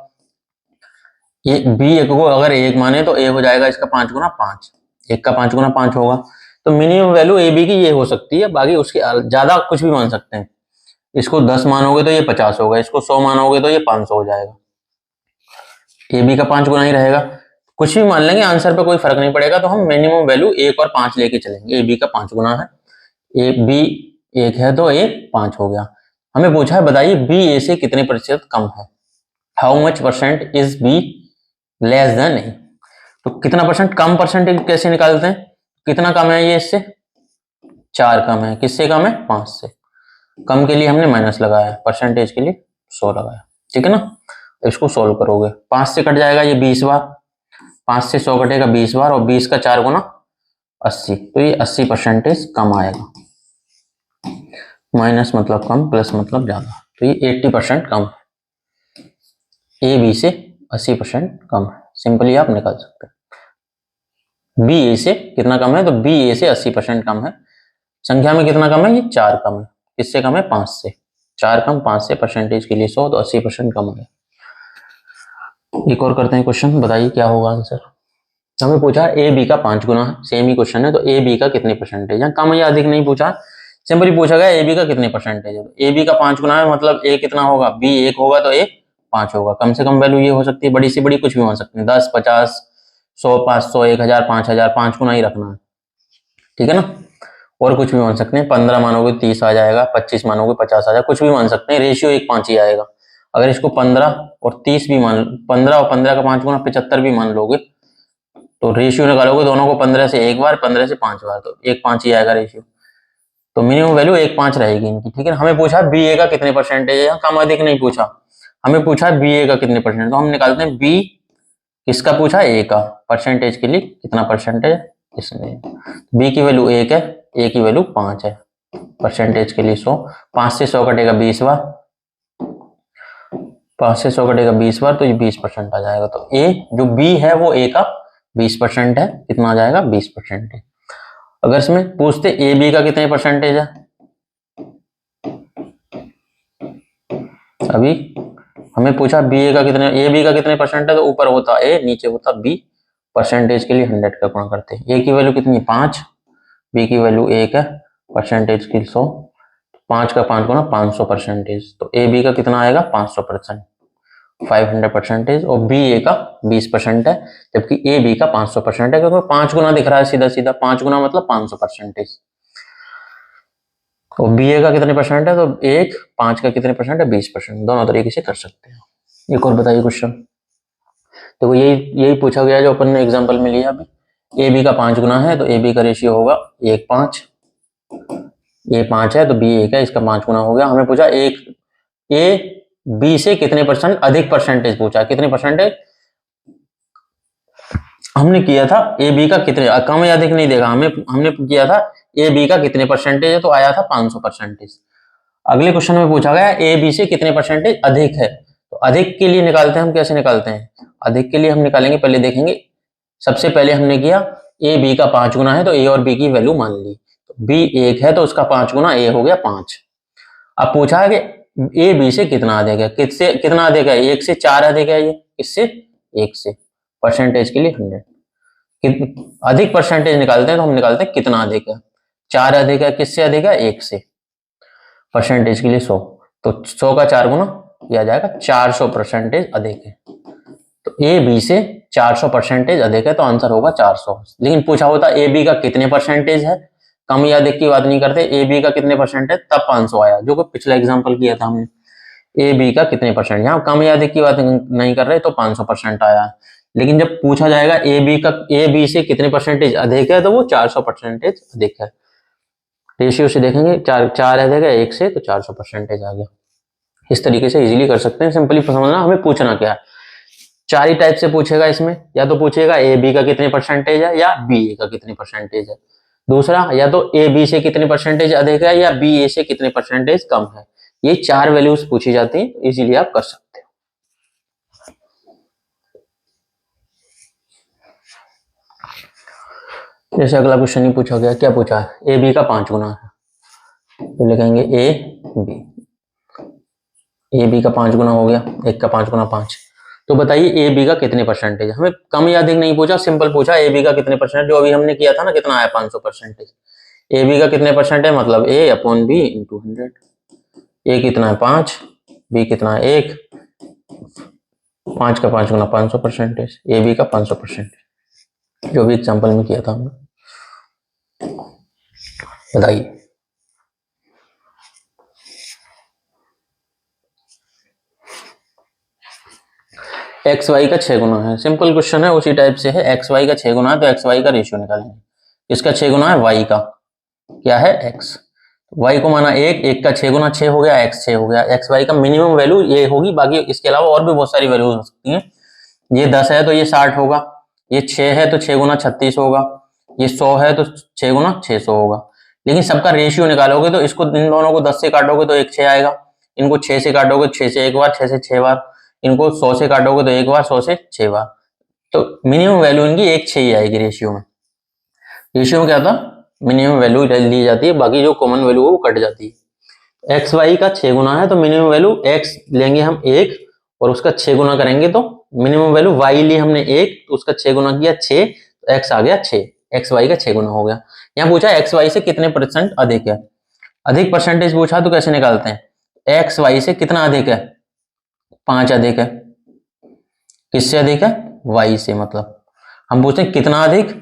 ये बी एक को अगर एक माने तो ए हो जाएगा इसका 5 गुना 5, एक का 5 गुना 5 होगा। तो मिनिमम वैल्यू ए बी की ये हो सकती है, बाकी उसके ज्यादा कुछ भी मान सकते हैं। इसको 10 मानोगे तो ये 50 होगा, इसको 100 मानोगे तो ये 500 हो जाएगा। ए बी का 5 गुना ही रहेगा, कुछ भी मान लेंगे, आंसर पे कोई फर्क नहीं पड़ेगा। तो हम मिनिमम वैल्यू 1 और 5 लेके चलेंगे। ए बी का 5 गुना है, ए बी 1 है तो ए 5 हो गया। हमें पूछा है बताइए बी ए से कितने प्रतिशत कम है, how much percent is B less than A. तो कितना परसेंट कम, परसेंटेज कैसे निकालते हैं? कितना कम है ये इससे? 4 कम है। किससे कम है? 5 से। कम के लिए हमने माइनस लगाया, परसेंटेज के लिए 100 लगाया, ठीक है ना। तो इसको सोल्व करोगे, 5 से कट जाएगा ये 20 बार, 5 से 100 कटेगा 20 बार, और 20 का 4 गुना 80, तो ये 80% कम आएगा। माइनस मतलब कम, प्लस मतलब ज्यादा, तो ये 80% कम है। ए बी से 80% कम है, सिंपली आप निकाल सकते हैं। बी ए से कितना कम है? तो बी ए से 80% कम है। संख्या में कितना कम है? ये 4 कम है। किससे कम है? 5 से। 4 कम 5 से, परसेंटेज के लिए 100, तो 80% कम है। एक और करते हैं क्वेश्चन, बताइए क्या होगा आंसर। हमें पूछा ए बी का 5 गुना है, सेम ही क्वेश्चन है। तो ए बी का कितने परसेंटेज है, कम या अधिक नहीं पूछा, सिंपली पूछा गया ए बी का कितने परसेंटेज है। ए बी का 5 गुना है, मतलब ए कितना होगा? बी 1 होगा तो ए 5 होगा। कम से कम वैल्यू ये हो सकती है, बड़ी से बड़ी कुछ भी मान सकते हैं, 10, 50, 100, 500, 1000, 5000, 5 गुना ही रखना है, ठीक है ना। और कुछ भी मान सकते हैं, 15 मानोगे 30 आ जाएगा, 25 मानोगे 50 आ जाएगा, कुछ भी मान सकते हैं, रेशियो 1:5 ही आएगा। अगर इसको 15 और 30 भी मान, 15 और 15 का 5 गुना 75 भी मान लोगे, तो रेशियो निकालोगे दोनों को, 15 से 1 बार, 15 से 5 बार, तो 1:5 ही आएगा रेशियो। तो मिनिमम वैल्यू 1:5 रहेगी इनकी, ठीक है। हमें पूछा बी ए का कितने परसेंटेज है, कम अधिक नहीं पूछा, हमें पूछा बी ए का कितने परसेंट। तो हम निकालते हैं बी किसका पूछा? ए का। परसेंटेज के लिए कितना परसेंटेज है इसमें, बी की वैल्यू 1 है, ए की वैल्यू 5 है, परसेंटेज के लिए 100। 5 से 100 कटेगा 20 बार, 5 से 100 कटेगा 20 बार, तो ये 20% आ जाएगा। तो ए जो बी है वो ए का 20% है, कितना आ जाएगा? 20% है। अगर इसमें पूछते ए बी का कितने परसेंटेज है, अभी हमें पूछा बी ए का कितने, ए बी का कितने परसेंट है, तो ऊपर होता ए, नीचे होता बी। परसेंटेज के लिए 100 का गुणा करते हैं। ए की वैल्यू कितनी? 5, बी की वैल्यू 1 है, परसेंटेज की 100, 5 का 5 गुना 500 परसेंटेज, तो ए बी का कितना आएगा? 500%, 500%। और बी ए का 20% है, जबकि ए बी का 500% है, क्योंकि 5 गुना दिख रहा है सीधा सीधा, 5 गुना मतलब 500%। और बी ए का कितने परसेंट है, तो 1, 5 का कितने परसेंट है? 20%। दोनों तरीके से कर सकते हैं। एक और बताइए क्वेश्चन। तो यही यही पूछा गया जो अपन ने एग्जांपल में लिया अभी। ए बी का 5 गुना है, तो ए बी का रेशियो होगा 1:5, ए 5 है तो बी 1 है, इसका 5 गुना हो गया। हमें पूछा एक ए बी से कितने परसेंट अधिक परसेंटेज पूछा, कितने परसेंटेज हमने किया था, ए बी का कितने, कम या अधिक नहीं देखा, हमने किया था ए बी का कितने परसेंटेज है, तो आया था 500%। अगले क्वेश्चन में पूछा गया ए बी से कितने परसेंटेज अधिक है। तो अधिक के लिए निकालते हैं हम, कैसे निकालते हैं? अधिक के लिए हम निकालेंगे, पहले देखेंगे। सबसे पहले हमने किया ए बी का 5 गुना है, तो ए और बी की वैल्यू मान ली। तो बी 1 है तो उसका 5 गुना ए हो गया 5। अब पूछा है कि ए बी से कितना अधिक है, किससे कितना अधिक है? 1 से 4 अधिक है, ये किससे? 1 से। परसेंटेज के लिए 100। अधिक परसेंटेज निकालते हैं तो हम निकालते हैं कितना अधिक है। 4 अधिक है, किससे अधिक है? 1 से। परसेंटेज के लिए 100, तो 100 का 4 गुना किया जाएगा, 400% अधिक है। तो ए बी से 400% अधिक है, तो आंसर होगा 400। लेकिन पूछा होता ए बी का कितने परसेंटेज है, कम या अधिक की बात नहीं करते, ए बी का कितने परसेंटेज, तब 500 आया, जो कि पिछला एग्जांपल किया था हमने। ए बी का कितने परसेंट, यहाँ कम या अधिक की बात नहीं कर रहे, तो 500% आया। लेकिन जब पूछा जाएगा ए बी से कितने परसेंटेज अधिक है, तो वो 400% अधिक है। रेशियो से देखेंगे, 4 अधिक है 1 से, तो 400% आ गया। इस तरीके से इजीली कर सकते हैं। सिंपली समझना, हमें पूछना क्या है। 4 ही टाइप से पूछेगा इसमें, या तो पूछेगा ए बी का कितने परसेंटेज है, या बी ए का कितने परसेंटेज है। दूसरा, या तो ए बी से कितने परसेंटेज अधिक है, या बी ए से कितने परसेंटेज कम है। ये 4 वैल्यूज पूछी जाती हैं, इजीली आप कर सकते हो। जैसे अगला क्वेश्चन ही पूछा गया, क्या पूछा है? ए बी का 5 गुना है, तो लिखेंगे ए बी। ए बी का 5 गुना हो गया, 1 का 5 गुना 5। तो बताइए ए बी का कितने परसेंटेज, हमें कम या अधिक नहीं पूछा, सिंपल पूछा ए बी का कितने परसेंट, जो अभी हमने किया था ना, कितना आया 500%। ए बी का कितने परसेंट है, मतलब ए अपॉन बी इंटू 100। ए कितना है 5, बी कितना है 1, 5 का 5 गुना 500%, ए बी का 500%, जो भी एग्जाम्पल में किया था हमने। बताइए एक्स वाई का 6 गुना है, सिंपल क्वेश्चन है, उसी टाइप से है। एक्स वाई का 6 गुना है तो एक्स वाई का रेशियो निकालेंगे। इसका 6 गुना है वाई का, क्या है एक्स, वाई को माना 1, 1 का 6 गुना 6 हो गया, एक्स 6 हो गया। एक्स वाई का मिनिमम वैल्यू ये होगी, बाकी इसके अलावा और भी बहुत सारी वैल्यू हो सकती हैं। ये 10 है तो ये 60 होगा, ये 6 है तो 6 गुना 36 होगा, ये 100 है तो 6 गुना 600 होगा। लेकिन सबका रेशियो निकालोगे तो इसको, इन दोनों को 10 से काटोगे तो 1 6 आएगा, इनको 6 से काटोगे 6 से एक बार, 6 से 6 बार, इनको 100 से काटोगे तो एक बार, 100 से 6 बार। तो मिनिमम वैल्यू इनकी 1 6 ही आएगी रेशियो में। रेशियो में क्या था, मिनिमम वैल्यू ली जाती है, बाकी जो कॉमन वैल्यू है वो कट जाती है। एक्स वाई का 6 गुना है तो मिनिमम वैल्यू एक्स लेंगे हम 1 और उसका 6 गुना करेंगे तो मिनिमम वैल्यू वाई ली हमने 1 तो उसका 6 गुना किया 6, तो एक्स आ गया 6, एक्स वाई का 6 गुना हो गया। यहाँ पूछा एक्स वाई से कितने परसेंट अधिक है, अधिक परसेंटेज पूछा तो कैसे निकालते हैं, एक्स वाई से कितना अधिक है, 5 अधिक है। किससे अधिक है, वाई से, मतलब हम पूछते हैं कितना अधिक,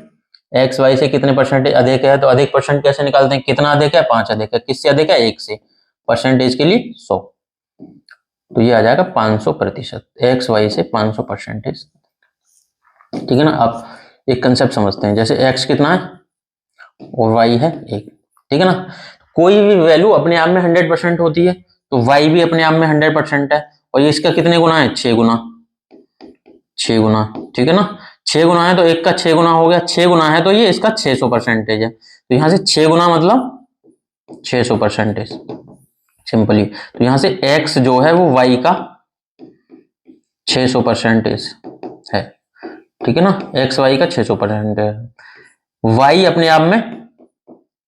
एक्स वाई से कितने परसेंटेज अधिक है, तो अधिक परसेंट कैसे निकालते हैं, कितना अधिक है, 5 अधिक है। किससे अधिक है, 1 से, परसेंटेज के लिए 100, तो ये आ जाएगा 500%, एक्स वाई से 500%। ठीक है ना। अब एक कंसेप्ट समझते हैं, जैसे एक्स कितना है और वाई है 1, ठीक है ना। कोई भी वैल्यू अपने आप में 100% होती है, तो वाई भी अपने आप में 100% है, और ये इसका कितने गुना है, 6 गुना, 6 गुना, ठीक है ना। 6 गुना है तो 1 का 6 गुना हो गया, 6 गुना है तो ये इसका 600% है, तो यहां से 6 गुना मतलब 600%, सिंपली। तो यहां से x जो है वो y का 600% है, ठीक है ना, x y का 600% है। y अपने आप में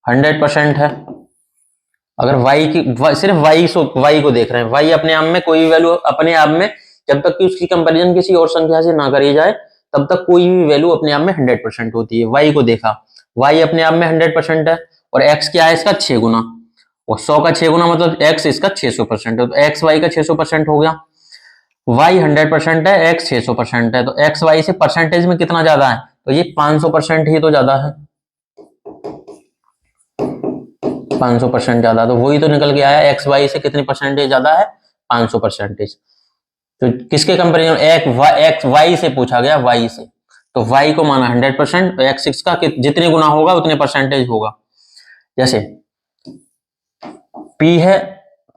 100% है। अगर सिर्फ y को देख रहे हैं, y अपने आप में कोई भी वैल्यू अपने आप में, जब तक कि उसकी कंपैरिजन किसी और संख्या से ना करी जाए, तब तक कोई भी वैल्यू अपने आप में 100% होती है। y को देखा, y अपने आप में 100% है, और x क्या है इसका 6 गुना, और 100 का 6 गुना मतलब x इसका 600% है, तो x y का 600% हो गया। y 100% है, x 600% है, तो x y से परसेंटेज में कितना ज्यादा है, तो ये 500% ही तो ज्यादा है, 500% ज्यादा, तो वही तो निकल के आया, एक्स वाई से कितनी परसेंटेज ज्यादा है, 500%। तो किसके कंपेरिजन, एक्स वाई से पूछा गया, वाई से, तो वाई को माना 100%, एक्स सिक्स का जितने गुना होगा उतने परसेंटेज होगा। जैसे P है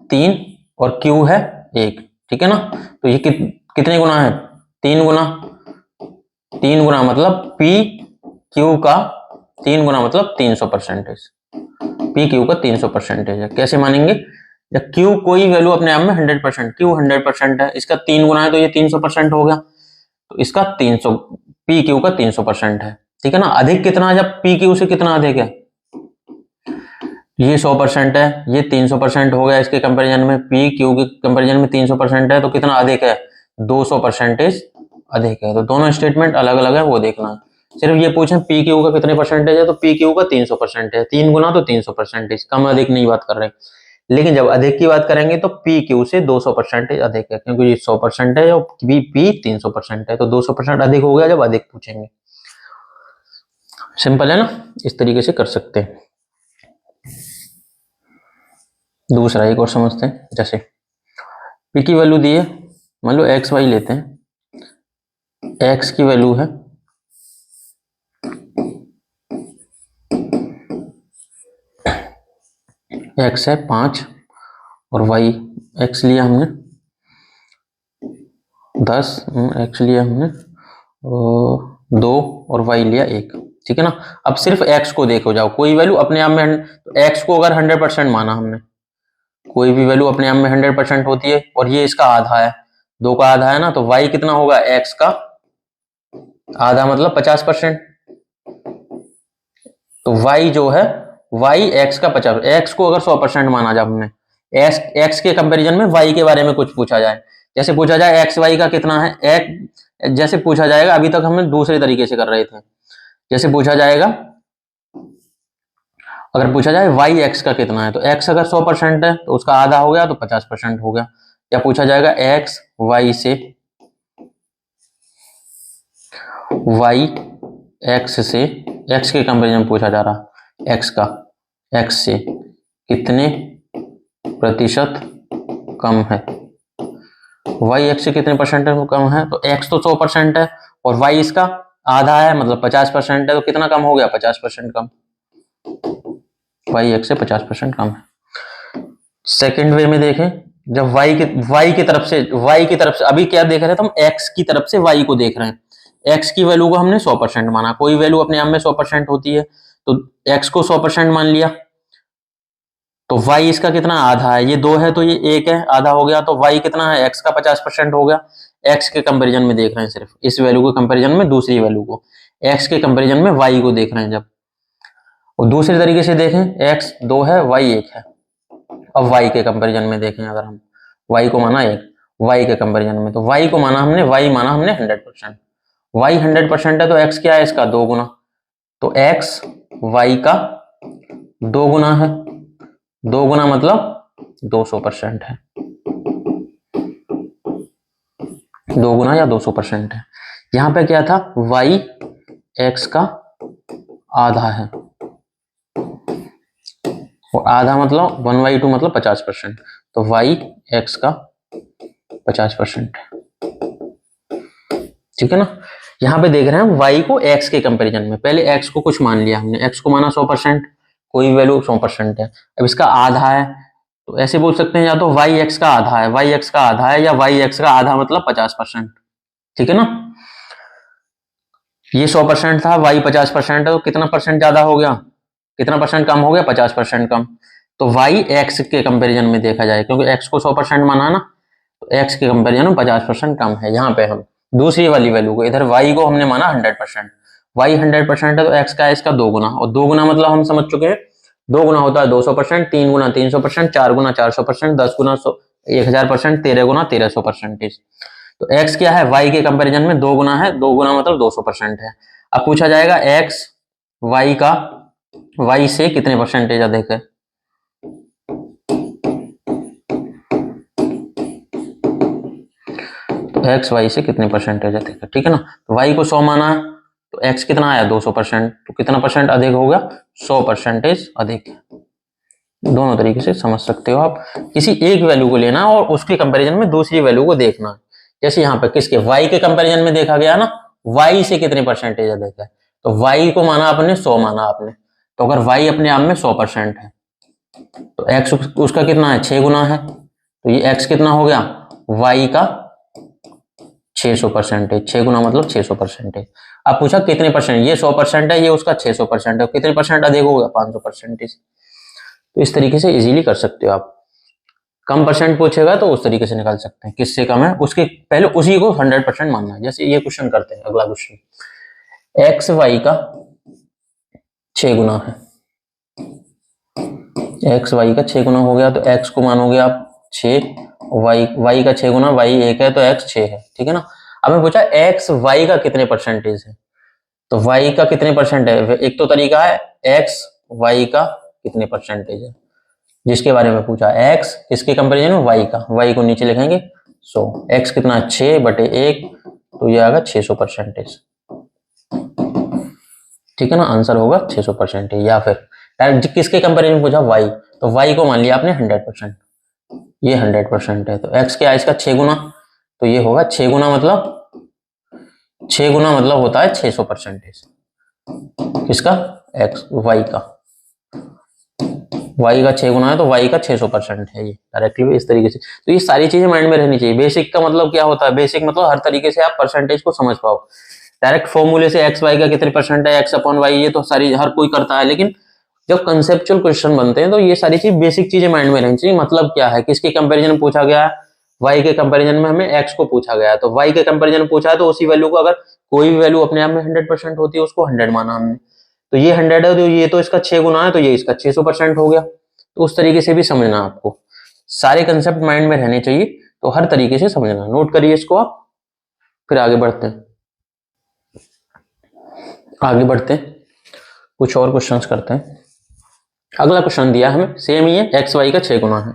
3 और Q है 1, ठीक है ना, तो ये कितने गुना है, 3 गुना, 3 गुना मतलब P Q का 3 गुना मतलब 300%, P Q का 300% है। कैसे मानेंगे, जब Q कोई वैल्यू अपने आप में 100%, Q 100% है, इसका 3 गुना है तो ये 300% हो गया, तो इसका 300, P Q का 300% है, ठीक है ना। अधिक कितना, जब P Q से कितना अधिक है, ये 100% है, ये 300% हो गया, इसके कंपैरिजन में P Q के कंपैरिजन में 300% है, तो कितना अधिक है, 200% अधिक है। तो दोनों स्टेटमेंट अलग अलग है, वो देखना है। सिर्फ ये पूछें P Q का कितने परसेंटेज है, तो P Q का 300% है, 3 गुना तो 300%, कम अधिक नहीं बात कर रहे। लेकिन जब अधिक की बात करेंगे तो P Q से 200% अधिक है, क्योंकि ये 100% है और P 300% है, तो 200% अधिक हो गया जब अधिक पूछेंगे। सिंपल है ना, इस तरीके से कर सकते हैं। दूसरा एक और समझते हैं, जैसे P की वैल्यू दी है, मान लो एक्स वाई लेते हैं, एक्स की वैल्यू है एक्स है 5 और वाई, एक्स लिया हमने 10, एक्स लिया हमने 2 और वाई लिया 1, ठीक है ना। अब सिर्फ एक्स को देखो जाओ, कोई वैल्यू अपने आप में, तो एक्स को अगर 100% माना हमने, कोई भी वैल्यू अपने आप में 100% होती है, और ये इसका आधा है, 2 का आधा है ना, तो वाई कितना होगा, एक्स का आधा मतलब 50%, तो y जो है y x का 50, x को अगर 100% माना जब हमने, एक्स के कंपैरिजन में वाई के बारे में कुछ पूछा जाए, जैसे पूछा जाए एक्स वाई का कितना है, जैसे पूछा जाएगा, अभी तक हम दूसरे तरीके से कर रहे थे, जैसे पूछा जाएगा, अगर पूछा जाए वाई एक्स का कितना है, तो एक्स अगर 100% है तो उसका आधा हो गया तो 50% हो गया। या पूछा जाएगा एक्स वाई से, वाई एक्स से, एक्स के कंपेरिजन में पूछा जा रहा, एक्स का एक्स से कितने प्रतिशत कम है, वाई एक्स से कितने परसेंट कम है, तो एक्स तो 100% है और वाई इसका आधा है, मतलब 50% है, तो कितना कम हो गया, 50% कम, वाई एक्स से 50% कम है। सेकेंड वे में देखें, जब वाई की तरफ से अभी क्या देख रहे थे हम, एक्स की तरफ से वाई को देख रहे हैं, एक्स की वैल्यू को हमने 100% माना, कोई वैल्यू अपने आप में 100% होती है, तो एक्स को 100% मान लिया, तो वाई इसका कितना आधा है, ये 2 है तो ये 1 है, आधा हो गया, तो वाई कितना है, एक्स का 50% हो गया। एक्स के कंपैरिजन में देख रहे हैं, सिर्फ इस वैल्यू के कंपैरिजन में दूसरी वैल्यू को, एक्स के कंपैरिजन में वाई को देख रहे हैं जब। और दूसरे तरीके से देखें, एक्स 2 है वाई 1 है, अब वाई के कंपैरिजन में देखें, अगर हम वाई को माना 1, वाई के कंपैरिजन में, तो वाई को माना हमने, वाई माना हमने 100%, वाई 100% है तो एक्स क्या है, इसका 2 गुना, तो एक्स वाई का 2 गुना है, 2 गुना मतलब 200% है, 2 गुना या 200% है। यहां पे क्या था, वाई एक्स का आधा है, और आधा मतलब 1/2 मतलब 50%, तो वाई एक्स का 50%, ठीक है ना। यहां पे देख रहे हैं हम वाई को एक्स के कंपैरिजन में, पहले एक्स को कुछ मान लिया हमने, एक्स को माना 100%, कोई वैल्यू 100% है, अब इसका आधा है, तो ऐसे बोल सकते हैं या तो वाई एक्स का आधा है, वाई एक्स का आधा है, या वाई एक्स का आधा मतलब 50%, ठीक है ना। ये 100% था, वाई 50% है, तो कितना परसेंट ज्यादा हो गया, कितना परसेंट कम हो गया, 50% कम। तो वाई एक्स के कंपैरिजन में देखा जाए, क्योंकि एक्स को 100% माना ना, तो एक्स के कंपैरिजन में 50% कम है। यहाँ पे हम दूसरी वाली वैल्यू को, इधर वाई को हमने माना 100%, वाई 100% है तो एक्स का है इसका 2 गुना, और 2 गुना मतलब हम समझ चुके हैं, 2 गुना होता है 200%, 3 गुना 300%, 4 गुना 400%, 10 गुना 1000%, 13 गुना 1300%। तो x क्या है, y के कंपैरिजन में 2 गुना है, 2 गुना मतलब 200% है। अब पूछा जाएगा x y का, y से कितने परसेंटेज अधिक है, तो x y से कितने परसेंटेज अधिक है, ठीक है ना। तो y को 100 माना है, तो x कितना आया 200%, तो कितना परसेंट अधिक हो गया, 100% अधिक। दोनों तरीके से समझ सकते हो आप, किसी एक वैल्यू को लेना और उसके कंपैरिजन में दूसरी वैल्यू को देखना। जैसे यहाँ पे किसके, y के कंपैरिजन में देखा गया ना, y से कितने परसेंटेज अधिक है, तो y को माना आपने 100 माना आपने, तो अगर y अपने आप में 100% है, तो x उसका कितना है, 6 गुना है, तो ये x कितना हो गया, y का 600%, 6 गुना मतलब 600%। अब पूछा कितने परसेंट, ये 100% है, ये उसका 600% है, कितने परसेंट अधिक हो गया, 500%। तो इस तरीके से इजीली कर सकते हो आप, कम परसेंट पूछेगा तो उस तरीके से निकाल सकते हैं, किससे कम है उसके पहले उसी को 100% मानना है। जैसे ये क्वेश्चन करते हैं, अगला क्वेश्चन, एक्स वाई का 6 गुना है, एक्स वाई का 6 गुना हो गया, तो एक्स को मानोगे आप 6, वाई का 6 गुना, वाई 1 है तो एक्स 6 है, ठीक है ना। अब मैं पूछा एक्स वाई का कितने परसेंटेज है, तो वाई का कितने परसेंट है, एक तो तरीका है एक्स वाई का कितने परसेंटेज है, जिसके बारे में पूछा, एक्स किसके कंपेरिजन में, वाई का, वाई को नीचे लिखेंगे 100, एक्स कितना 6/1, तो ये आएगा 600%, ठीक है ना, आंसर होगा 600%। या फिर डायरेक्ट किसके कंपेरिजन में पूछा, वाई, तो वाई को मान लिया आपने 100%, ये 100% है, तो एक्स क्या है इसका 6 गुना, तो ये होगा 6 गुना मतलब, 6 गुना मतलब होता है 600%, किसका, एक्स वाई का, वाई का 6 गुना है तो वाई का 600% है, ये डायरेक्टली इस तरीके से। तो ये सारी चीजें माइंड में रहनी चाहिए। बेसिक का मतलब क्या होता है, बेसिक मतलब हर तरीके से आप परसेंटेज को समझ पाओ। डायरेक्ट फॉर्मूले से एक्स वाई का कितने परसेंट है, एक्स अपॉन वाई, ये तो सारी हर कोई करता है, लेकिन जब कंसेप्चुअल क्वेश्चन बनते हैं तो ये सारी चीज बेसिक चीजें माइंड में रहनी चाहिए। मतलब क्या है, किसके कंपेरिजन पूछा गया है, वाई के कंपेरिजन में हमें एक्स को पूछा गया है, तो वाई के कंपेरिजन पूछा है तो उसी वैल्यू को, अगर कोई भी वैल्यू अपने आप में 100% होती है उसको 100 माना हमने, तो ये 100 है तो ये तो इसका 6 गुना है, तो ये इसका 600% हो गया। तो उस तरीके से भी समझना आपको। सारे कंसेप्ट माइंड में रहने चाहिए, तो हर तरीके से समझना। नोट करिए इसको आप, फिर आगे बढ़ते हैं। कुछ और क्वेश्चंस करते हैं। अगला क्वेश्चन दिया हमें, सेम ही है, एक्स वाई का 6 गुना है।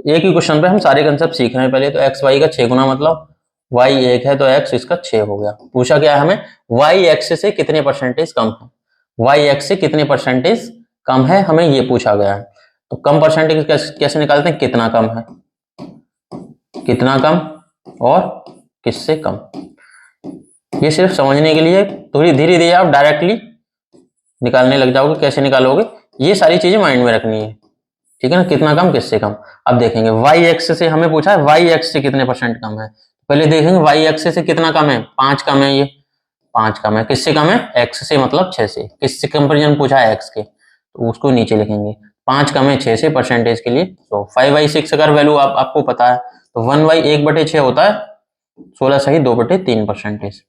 एक ही क्वेश्चन पे हम सारे कंसेप्ट सीख रहे हैं पहले। तो एक्स वाई का 6 गुना मतलब वाई 1 है तो एक्स इसका 6 हो गया। पूछा क्या है हमें, वाई एक्स से कितने परसेंटेज कम है। वाई एक्स से कितने परसेंटेज कम है, हमें ये पूछा गया है। तो कम परसेंटेज कैसे निकालते हैं, कितना कम है, कितना कम और किससे कम। ये सिर्फ समझने के लिए, थोड़ी धीरे धीरे आप डायरेक्टली निकालने लग जाओगे। कैसे निकालोगे, ये सारी चीजें माइंड में रखनी है, ठीक है ना। कितना कम किससे कम। अब देखेंगे वाई एक्स से हमें पूछा है वाई एक्स से कितने परसेंट कम है। पहले देखेंगे वाई एक्स से कितना कम है, 5 कम है, ये 5 कम है। किससे कम है, एक्स से मतलब 6 से। किससे कंपेरिजन पूछा है, एक्स के, तो उसको नीचे लिखेंगे। 5 कम है 6 से परसेंटेज के लिए। तो 5/6 अगर वैल्यू आपको पता है तो 1/1/6 होता है 16 सही 2/3%।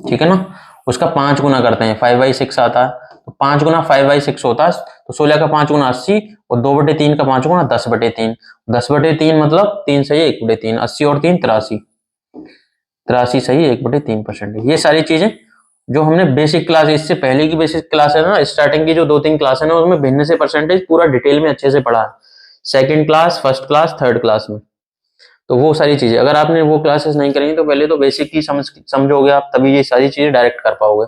ठीक है ना। उसका 5 गुना करते हैं, 5/6 आता है, तो 5 गुना 5/6 होता है, तो 16 का 5 गुना 80 और 2/3 का 5 गुना 10/3। 10/3 मतलब 3 सही 1/3, 80 और 3 83, 83 सही 1/3%। ये सारी चीजें जो हमने बेसिक क्लास, इससे पहले की बेसिक क्लास है ना, स्टार्टिंग की जो 2-3 क्लास है ना, उसमें भिन्न से परसेंटेज पूरा डिटेल में अच्छे से पढ़ा है। Second class, first class, third class में। तो वो सारी चीजें अगर आपने वो क्लासेस नहीं करी तो पहले तो बेसिक ही समझोगे आप, तभी ये सारी चीजें डायरेक्ट कर पाओगे।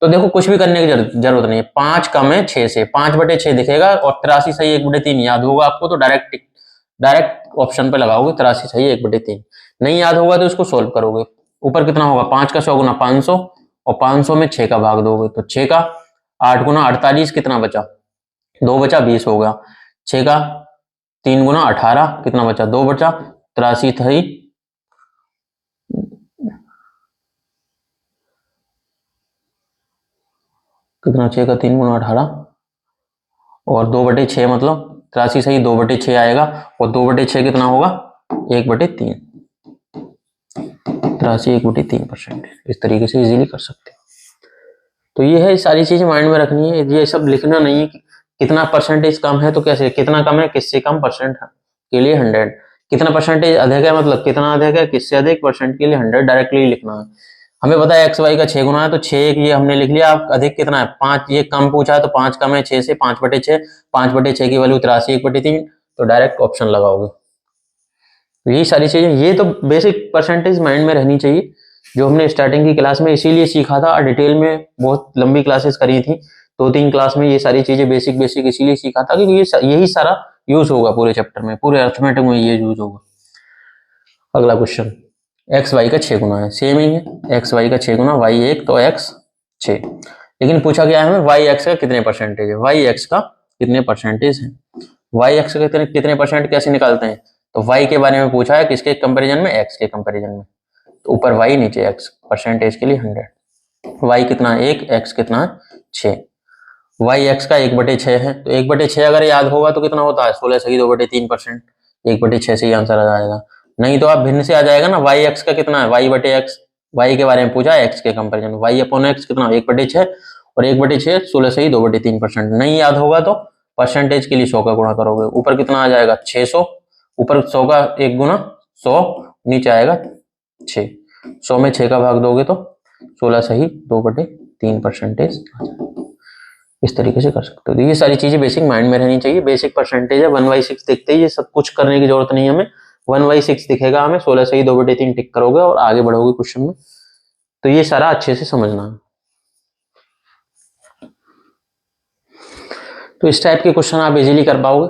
तो देखो कुछ भी करने की जरूरत नहीं है। 5 कम है 6 से, 5/6 दिखेगा और 83 सही 1/3 याद होगा आपको, तो डायरेक्ट ऑप्शन पे लगाओगे 83 सही 1/3। नहीं याद होगा तो इसको सोल्व करोगे। ऊपर कितना होगा, 5 का 100 गुना 500 और 500 में 6 का भाग दोगे तो 6 का 8 गुना 48, कितना बचा 2 बचा 20 हो गया। 6 का 3 गुना 18, कितना बचा 2 बचा 83 थी, कितना 6 का 3 गुना 18 और 2/6 मतलब 83 सही 2/6 आएगा और 2/6 कितना होगा 1/3, 83 1/3%। इस तरीके से इजीली कर सकते हैं। तो ये है, सारी चीजें माइंड में रखनी है। ये सब लिखना नहीं है कि कितना परसेंटेज कम है तो कैसे, कितना कम है किससे कम परसेंट के लिए 100, कितना परसेंटेज अधिक है मतलब कितना अधिक है किससे अधिक परसेंट के लिए 100 डायरेक्टली लिखना है। हमें पता है एक्स वाई का 6 गुना है तो 6 ये हमने लिख लिया। आप अधिक कितना है 5, ये कम पूछा है तो 5 कम है 6 से, 5/6, 5/6 की वैल्यू 83 1/3, तो डायरेक्ट ऑप्शन लगाओगे। तो यही सारी चीजें, ये तो बेसिक परसेंटेज माइंड में रहनी चाहिए जो हमने स्टार्टिंग की क्लास में इसीलिए सीखा था। डिटेल में बहुत लंबी क्लासेस करी थी, 2-3 क्लास में ये सारी चीजें बेसिक बेसिक इसीलिए सीखा था क्योंकि यही सारा यूज होगा पूरे चैप्टर में, पूरे अर्थमेटिक में ये यूज होगा। अगला क्वेश्चन, एक्स वाई का 6 गुना है, सेम ही है। एक्स वाई का 6 गुना, वाई 1 तो एक्स 6, लेकिन पूछा गया है हमें वाई एक्स का कितने परसेंटेज है। वाई एक्स का कितने परसेंटेज है, वाई एक्स का कितने परसेंट कैसे निकालते हैं। तो वाई के बारे में पूछा है, किसके कंपेरिजन में, एक्स के कंपेरिजन में। तो ऊपर वाई नीचे एक्स, परसेंटेज के लिए 100। वाई कितना है 1, एक्स कितना है 6। वाई एक्स का 1/6 है, तो 1/6 अगर याद होगा तो कितना होता है 16 सही 2/3%। 1/6 से ही आंसर आ जाएगा। नहीं तो आप भिन्न से आ जाएगा ना, वाई एक्स का कितना है y/x, वाई के बारे में पूछा है एक्स के कंपेरिजन, y/x कितना 1/6 और 1/6 16 सही 2/3%। नहीं याद होगा तो परसेंटेज के लिए 100 का गुणा करोगे, ऊपर कितना आ जाएगा 600, ऊपर 100 का 1 गुना 100, नीचे आएगा 6, 100 में 6 का भाग दोगे तो 16 सही 2/3%। इस तरीके से कर सकते हो। तो ये सारी चीजें बेसिक माइंड में रहनी चाहिए। बेसिक परसेंटेज है 1/6 देखते ही, ये सब कुछ करने की जरूरत नहीं है हमें। 1/6 दिखेगा हमें, 16 सही 2/3 टिक करोगे और आगे बढ़ोगे क्वेश्चन में। तो ये सारा अच्छे से समझना है। तो इस टाइप के क्वेश्चन आप इजीली कर पाओगे।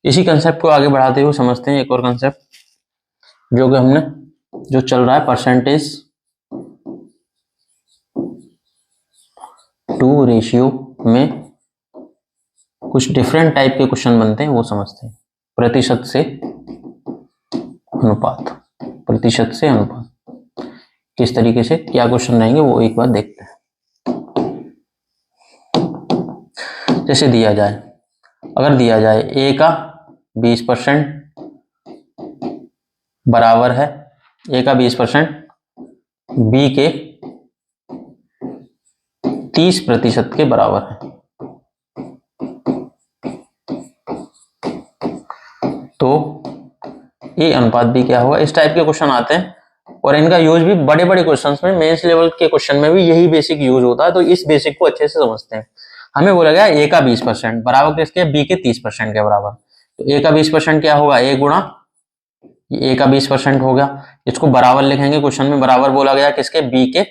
इसी कंसेप्ट को आगे बढ़ाते हुए समझते हैं एक और कंसेप्ट जो कि हमने जो चल रहा है, परसेंटेज टू रेशियो में कुछ डिफरेंट टाइप के क्वेश्चन बनते हैं, वो समझते हैं। प्रतिशत से अनुपात, प्रतिशत से अनुपात किस तरीके से क्या क्वेश्चन रहेंगे वो एक बार देखते हैं। जैसे दिया जाए, अगर दिया जाए ए का 20% बराबर है, ए का 20% बी के 30% के बराबर है, तो ए अनुपात बी क्या होगा। इस टाइप के क्वेश्चन आते हैं और इनका यूज भी बड़े बड़े क्वेश्चन में, मेंस लेवल के क्वेश्चन में भी यही बेसिक यूज होता है। तो इस बेसिक को अच्छे से समझते हैं। हमें बोला गया ए का 20% बराबर किसके, बी के 30% के बराबर। तो ए का 20% क्या होगा, ए गुणा ए का 20% हो गया। इसको बराबर लिखेंगे, क्वेश्चन में बराबर बोला गया किसके, बी के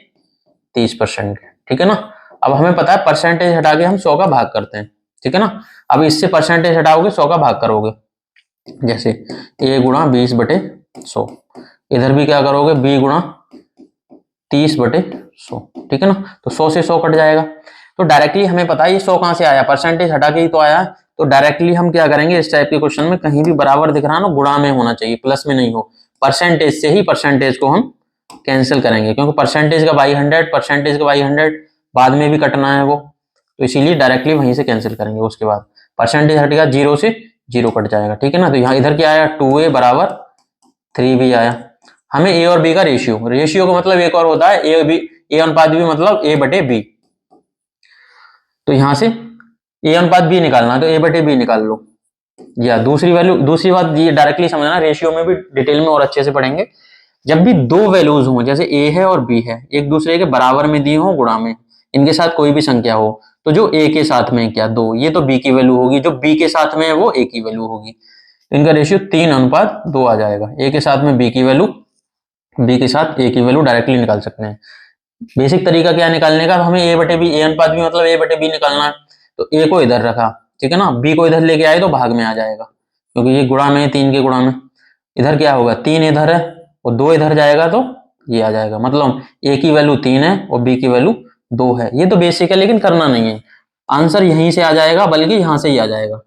30% के, ठीक है ना। अब हमें पता है परसेंटेज हटा के हम 100 का भाग करते हैं, ठीक है ना। अब इससे परसेंटेज हटाओगे 100 का भाग करोगे, जैसे ए गुणा 20/100। इधर भी क्या करोगे, बी गुणा 30/100, ठीक है ना। तो 100 से 100 कट जाएगा। तो डायरेक्टली हमें पता है ये 100 कहां से आया, परसेंटेज हटा के ही तो आया। तो डायरेक्टली हम क्या करेंगे, इस टाइप के क्वेश्चन में कहीं भी बराबर दिख रहा ना, गुणा में होना चाहिए, प्लस में नहीं हो। परसेंटेज से ही परसेंटेज को हम कैंसिल करेंगे, क्योंकि परसेंटेज का बाई 100, परसेंटेज का बाई 100 बाद में भी कटना है वो, तो इसीलिए डायरेक्टली वहीं से कैंसिल करेंगे। उसके बाद परसेंटेज हटेगा, 0 से 0 कट जाएगा, ठीक है ना। तो यहाँ इधर क्या आया, 2a बराबर 3b आया। हमें ए और बी का रेशियो का मतलब एक और होता है, ए अनुपात बी मतलब a/b। तो यहां से ए अनुपात बी निकालना है तो a/b निकाल लो। या दूसरी बात ये डायरेक्टली समझना, रेशियो में भी डिटेल में और अच्छे से पढ़ेंगे। जब भी दो वैल्यूज हों, जैसे ए है और बी है, एक दूसरे के बराबर में दी हो, गुणा में, इनके साथ कोई भी संख्या हो, तो जो ए के साथ में क्या 2, ये तो बी की वैल्यू होगी, जो बी के साथ में है वो ए की वैल्यू होगी। इनका रेशियो 3:2 आ जाएगा। ए के साथ में बी की वैल्यू, बी के साथ ए की वैल्यू डायरेक्टली निकाल सकते हैं। बेसिक तरीका क्या निकालने का, हमें a/b, ए अनुपात बी मतलब a/b निकालना है। तो ए को इधर रखा, ठीक है ना, बी को इधर लेके आए तो भाग में आ जाएगा, क्योंकि ये गुणा में 3 के गुणा में। इधर क्या होगा, 3 इधर है और 2 इधर जाएगा तो ये आ जाएगा। मतलब ए की वैल्यू 3 है और बी की वैल्यू 2 है। ये तो बेसिक है, लेकिन करना नहीं है। आंसर यहीं से आ जाएगा, बल्कि यहां से ही आ जाएगा।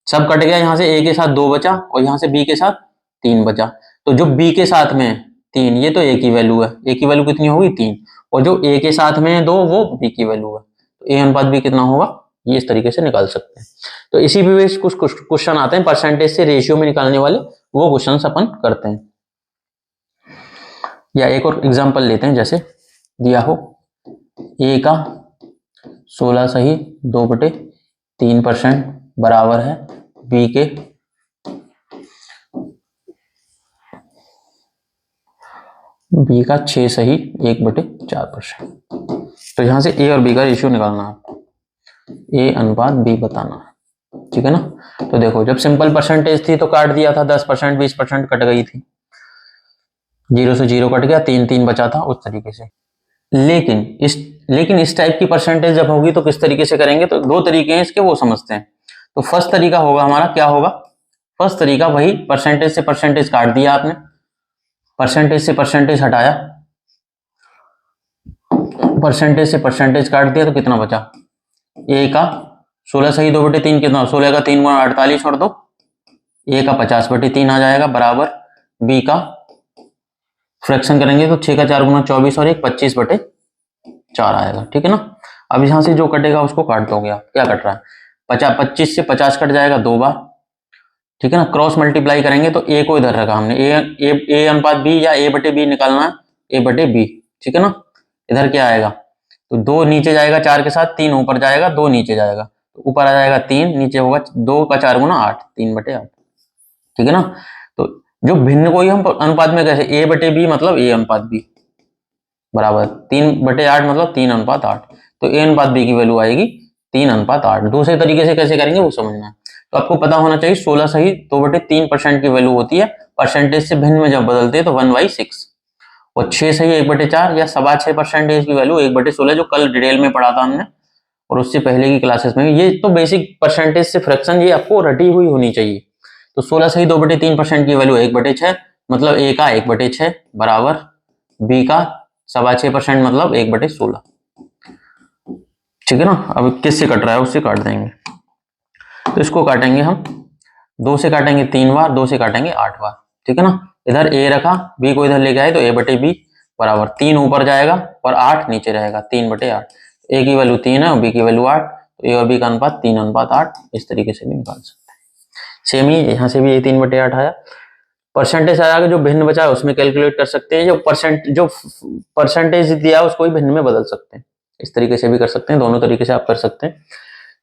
सब कट गया, यहाँ से ए के साथ 2 बचा और यहाँ से बी के साथ 3 बचा। तो जो बी के साथ में 3, ये तो ए की वैल्यू है, ए की वैल्यू कितनी होगी 3, और जो ए के साथ में 2 वो बी की वैल्यू है। तो ए अनुपात बी कितना होगा, ये इस तरीके से निकाल सकते हैं। तो इसी पे बेस कुछ क्वेश्चन आते हैं परसेंटेज से रेशियो में निकालने वाले, वो क्वेश्चन अपन करते हैं। या एक और एग्जांपल लेते हैं, जैसे दिया हो ए का 16 सही 2/3% बराबर है बी के 6 सही 1/4%। तो यहां से ए और बी का रेशियो निकालना है, ए अनुपात बी बताना है, ठीक है ना। तो देखो, जब सिंपल परसेंटेज थी तो काट दिया था, 10% 20% कट गई थी, 0 से 0 कट गया, 3 बचा था, उस तरीके से। लेकिन इस टाइप की परसेंटेज जब होगी तो किस तरीके से करेंगे, तो दो तरीके हैं इसके, वो समझते हैं। तो फर्स्ट तरीका होगा हमारा, क्या होगा, फर्स्ट तरीका वही, परसेंटेज से परसेंटेज काट दिया आपने, परसेंटेज से परसेंटेज हटाया, परसेंटेज से परसेंटेज काट दिया, तो कितना बचा, ए का 16 सही 2/3 कितना, 16 का 3 गुणा 48 और 2, ए का 50/3 आ जाएगा, बराबर बी का फ्रैक्शन करेंगे तो 6 का 4 गुणा 24 और 1 25/4 आएगा, ठीक है ना। अब यहां से जो कटेगा उसको काट दोगे आप, क्या कट रहा है, 25 से 50 कट जाएगा 2 बार, ठीक है ना। क्रॉस मल्टीप्लाई करेंगे तो ए को इधर रखा हमने, ए अनुपात बी या a/b निकालना है, a/b, ठीक है ना। इधर क्या आएगा, तो 2 नीचे जाएगा 4 के साथ, 3 ऊपर जाएगा, 2 नीचे जाएगा, तो ऊपर आ जाएगा 3, नीचे होगा 2 का 4 गुणा 8, 3/8, ठीक है ना। तो जो भिन्न को ही हम अनुपात में कैसे, a/b मतलब a अनुपात b बराबर 3/8 मतलब 3:8। तो a अनुपात b की वैल्यू आएगी 3:8। दूसरे तरीके से कैसे करेंगे वो समझना है। तो आपको पता होना चाहिए 16 सही 2/3% की वैल्यू होती है, परसेंटेज से भिन्न में जब बदलते हैं तो 1/6, और 6 सही 1/4 या 6.25% की वैल्यू 1/16, जो कल डिटेल में पढ़ा था हमने और उससे पहले की क्लासेस में। ये तो बेसिक परसेंटेज से फ्रैक्शन ये आपको रटी हुई होनी चाहिए। तो 16 सही 2/3% की वैल्यू 1/6, मतलब ए का 1/6 बराबर बी का 6.25% मतलब 1/16, ठीक है ना। अब किससे कट रहा है उससे काट देंगे, तो इसको काटेंगे हम 2 से काटेंगे 3 बार, 2 से काटेंगे 8 बार, ठीक है ना। इधर ए रखा, बी को इधर लेके आए तो a/b बराबर 3 ऊपर जाएगा और 8 नीचे रहेगा, 3/8। ए की वैल्यू 3 है और बी की वैल्यू 8, तो ए और बी का अनुपात 3:8, इस तरीके से भी निकाल सकते हैं। सेम ही यहाँ से भी ये 3/8 आया। परसेंटेज आया, जो भिन्न बचा है उसमें कैलकुलेट कर सकते हैं, जो परसेंटेज दिया है उसको ही भिन्न में बदल सकते हैं, इस तरीके से भी कर सकते हैं, दोनों तरीके से आप कर सकते हैं।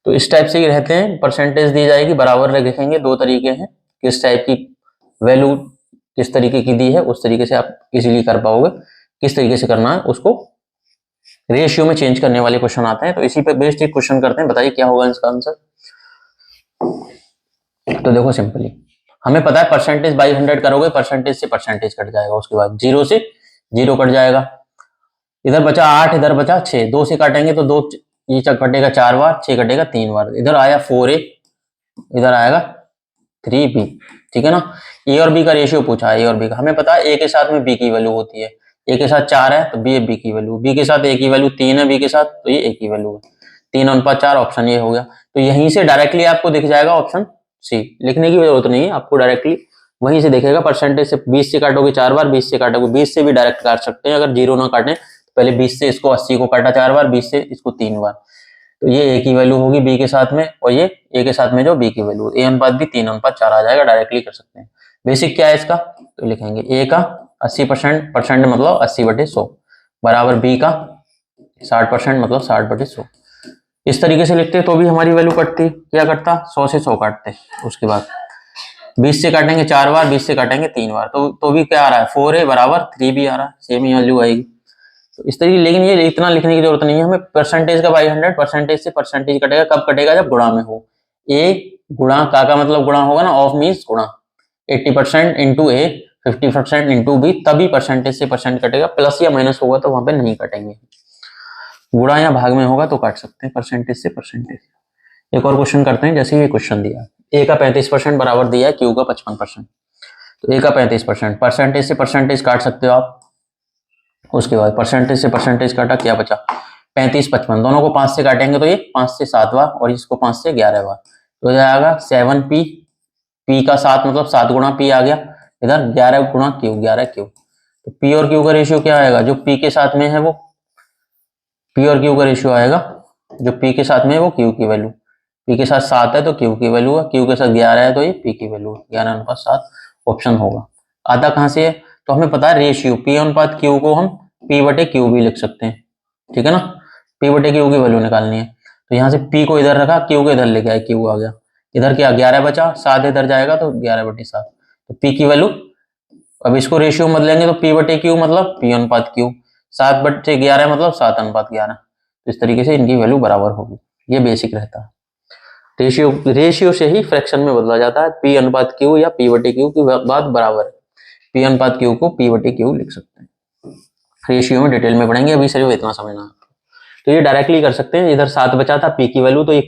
तो इस टाइप से ही रहते हैं, परसेंटेज दी जाएगी, बराबर लिखेंगे, दो तरीके हैं, किस टाइप की वैल्यू किस तरीके की दी है उस तरीके से आप इजीली कर पाओगे। किस तरीके से करना है उसको रेशियो में चेंज करने वाले क्वेश्चन आते हैं। तो इसी पे बेस्ड एक क्वेश्चन करते हैं, बताइए क्या होगा इसका आंसर। तो देखो सिंपली हमें पता है परसेंटेज बाई 100 करोगे परसेंटेज से परसेंटेज कट जाएगा, उसके बाद 0 से 0 कट जाएगा, इधर बचा 8 इधर बचा 6, 2 से काटेंगे तो 2 ये कटेगा 4 बार, 6 कटेगा 3 बार, इधर आया 4a इधर आएगा 3b, ठीक है ना। ए और बी का रेशियो पूछा है, ए और बी का हमें पता है ए के साथ में बी की वैल्यू होती है, ए के साथ 4 है तो बी की वैल्यू, बी के साथ ए की वैल्यू 3 है, बी के साथ तो ये ए की वैल्यू है, 3:4 ऑप्शन ये हो गया। तो यहीं से डायरेक्टली आपको दिख जाएगा ऑप्शन सी, लिखने की जरूरत नहीं है आपको, डायरेक्टली वहीं से देखेगा। परसेंटेज से 20 से काटोगे 4 बार, 20 से काटोगे 20 से भी डायरेक्ट काट सकते हैं, अगर 0 ना काटें तो पहले 20 से इसको 80 को काटा 4 बार, 20 से इसको 3 बार, तो ये ए की वैल्यू होगी बी के साथ में, और ये ए के साथ में जो बी की वैल्यू, ए अनुपात भी 3:4 आ जाएगा, डायरेक्टली कर सकते हैं। बेसिक क्या है इसका, तो लिखेंगे ए का 80% परसेंट मतलब 80/100 बराबर बी का 60% मतलब 60/100। इस तरीके से लिखते तो भी हमारी वैल्यू कटती, क्या करता 100 से 100 काटते, उसके बाद 20 से काटेंगे 4 बार, 20 से काटेंगे 3 बार, तो भी क्या आ रहा है 4a बराबर 3b आ रहा है, सेम ही वैल्यू आएगी। तो इस तरीके, लेकिन ये इतना लिखने की जरूरत नहीं है हमें, परसेंटेज का बाई 100 परसेंटेज से परसेंटेज कटेगा, कब कटेगा जब गुणा में हो, ए गुणा का मतलब गुणा होगा ना, ऑफ मीन्स गुणा, 80% इंटू ए 50% इंटू बी, तभी परसेंटेज से परसेंट कटेगा, प्लस या माइनस होगा तो वहां पे नहीं कटेंगे, गुणा या भाग में होगा तो काट सकते हैं परसेंटेज से परसेंटेज। एक और क्वेश्चन करते हैं, जैसे ये क्वेश्चन दिया ए का 35% बराबर दिया है क्यू का 55%, तो ए का 35% परसेंटेज से परसेंटेज काट सकते हो आप, उसके बाद परसेंटेज से परसेंटेज काटा क्या बचा 35 55, दोनों को 5 से काटेंगे तो ये 5 से 7 बार और इसको 5 से 11 बार, तो जाएगा 7p, p का 7 मतलब 7 गुणा p आ गया, इधर 11 गुणा क्यू 11 क्यू, तो p और q का रेशियो क्या आएगा, जो p के साथ में है वो p और q का रेशियो आएगा, जो p के साथ में है वो q की वैल्यू, p के साथ 7 है तो q की वैल्यू है, q के साथ 11 है तो ये p की वैल्यू है, 11:7 ऑप्शन होगा। आता कहां से है, तो हमें पता है रेशियो p अनुपात q को हम p/q भी लिख सकते हैं, ठीक है ना, p/q की वैल्यू निकालनी है, तो यहाँ से p को इधर रखा, q को इधर लेके आए, q आ गया, इधर क्या 11 बचा, 7 इधर जाएगा तो 11/7, तो p की वैल्यू, अब इसको रेशियो में बदलेंगे तो p/q मतलब p अनुपात q, 7/11 मतलब 7:11, तो इस तरीके से इनकी वैल्यू बराबर होगी, ये बेसिक रहता है। रेशियो से ही फ्रैक्शन में बदला जाता है, p अनुपात q या p/q की बात बराबर है, p अनुपात q को p/q लिख सकते हैं, रेशियो में डिटेल में पढ़ेंगे, अभी सिर्फ इतना समझना है। तो ये डायरेक्टली कर सकते हैं, इधर 7 बचा था p की वैल्यू, तो ये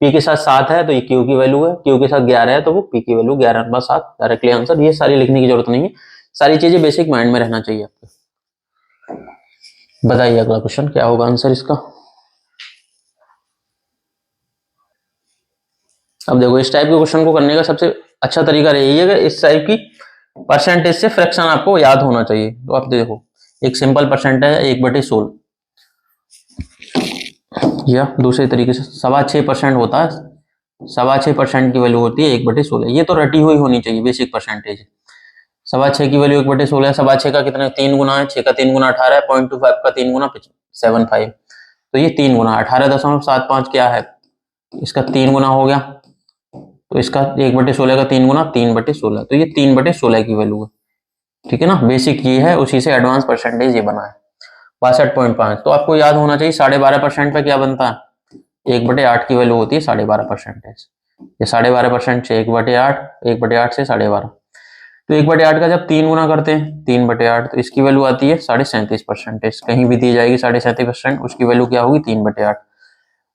p के साथ 7 है तो ये q की वैल्यू है, q के साथ 11 है तो वो p की वैल्यू 11/7, डायरेक्टली आंसर। ये सारी लिखने की जरूरत नहीं है, सारी चीजें बेसिक माइंड में रहना चाहिए आपको। बताइए अगला क्वेश्चन क्या होगा आंसर इसका। अब देखो इस टाइप के क्वेश्चन को करने का सबसे अच्छा तरीका यही है कि इस टाइप की परसेंटेज से फ्रैक्शन आपको याद होना चाहिए। तो आप देखो एक सिंपल परसेंटेज है 1/16, या दूसरे तरीके से 6.25% होता है, 6.25% की वैल्यू होती है 1/16, ये तो रटी हुई होनी चाहिए, बेसिक परसेंटेज। 6.25 की वैल्यू 1/16, 6.25 का कितना 3 गुना है, 6 का 3 गुना 18 है, 0.25 का 3 गुना 75, तो ये 3 गुना 18.75 क्या है, इसका 3 गुना हो गया, तो इसका 1/16 का 3 गुना 3/16, तो ये 3/16 की वैल्यू है, ठीक है ना। बेसिक ये है, उसी से एडवांस परसेंटेज ये बना है 62.5, तो आपको याद होना चाहिए 12.5% पे क्या बनता है, 1/8 की वैल्यू होती है 12.5%, ये 12.5% से 1/8, 1/8 से 12.5, तो 1/8 का जब 3 गुना करते हैं 3/8, तो इसकी वैल्यू आती है 37.5%, कहीं भी दी जाएगी 37%, उसकी वैल्यू क्या होगी 3/8,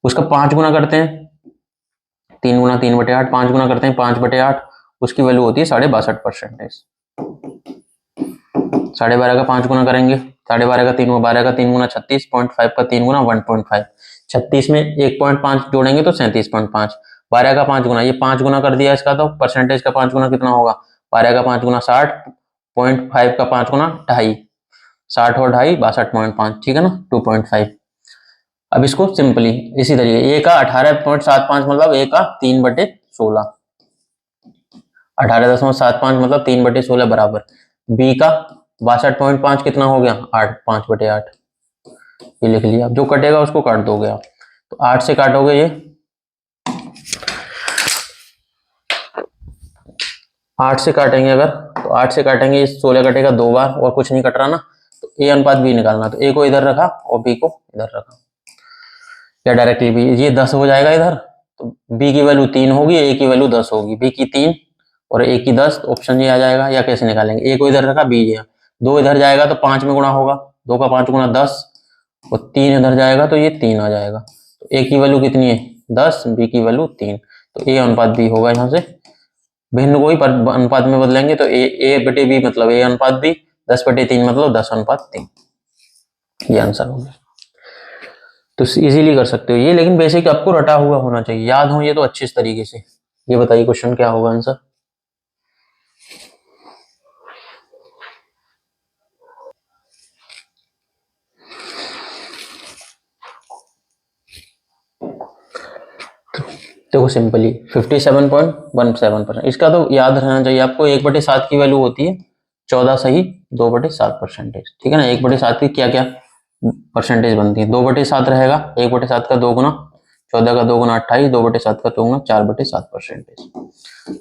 उसका 5 गुना करते हैं 3 गुना 3/8, 5 गुना करते हैं 5/8, उसकी वैल्यू होती है 62.5%, 12.5 का 5 गुना करेंगे, 12.5 का 3 गुना 12 का 3 गुना 36, 0.5 का 3 गुना 1.5, 36 में 1.5 जोड़ेंगे तो 37.5, 12 का 5 गुना, ये 5 गुना कर दिया इसका, तो परसेंटेज का 5 गुना कितना होगा, 12 का 5 गुना 60, 0.5 का 5 गुना 2.5, 60 और 2.5 62.5, ठीक है ना 2.5। अब इसको सिंपली इसी तरीके, ए का 18.75 मतलब ए का 3/16, 18.75 मतलब 3/16 बराबर, बी का 62.5 कितना हो गया 8, 5/8, ये लिख लिया। जो कटेगा उसको काट दोगे आप, तो 8 से काटोगे ये 8 से काटेंगे अगर, तो 8 से काटेंगे, 16 कटेगा 2 बार और कुछ नहीं कट रहा ना, तो ए अनुपात बी निकालना। तो ए को इधर रखा और बी को इधर रखा, या डायरेक्टली बी, ये 10 हो जाएगा इधर, तो बी की वैल्यू 3 होगी, ए की वैल्यू 10 होगी, बी की 3 और ए की 10, ऑप्शन ये आ जाएगा। या कैसे निकालेंगे, ए को इधर रखा, बी ये 2 इधर जाएगा तो 5 में गुणा होगा, 2 का 5 गुणा 10, और 3 इधर जाएगा तो ये 3 आ जाएगा। तो ए की वैल्यू कितनी है 10, बी की वैल्यू 3, तो ए अनुपात बी होगा। यहाँ से भिन्न को ही अनुपात में बदलेंगे तो ए बटे बी मतलब ए अनुपात बी, 10/3 मतलब 10/3, ये आंसर हो गया। तो इजीली कर सकते हो ये, लेकिन बेसिक आपको रटा हुआ होना चाहिए, याद हो ये तो अच्छे तरीके से। ये बताइए क्वेश्चन क्या होगा आंसर। देखो सिंपली 57.17%, इसका तो याद रहना चाहिए आपको। 1/7 की वैल्यू होती है 14 सही 2/7%, ठीक है ना। 1/7 की क्या क्या परसेंटेज बनती है, 2/7 रहेगा, 1/7 का 2 गुना, 14 का 2 गुना 28, 2/7 का 2 गुना 4/7%।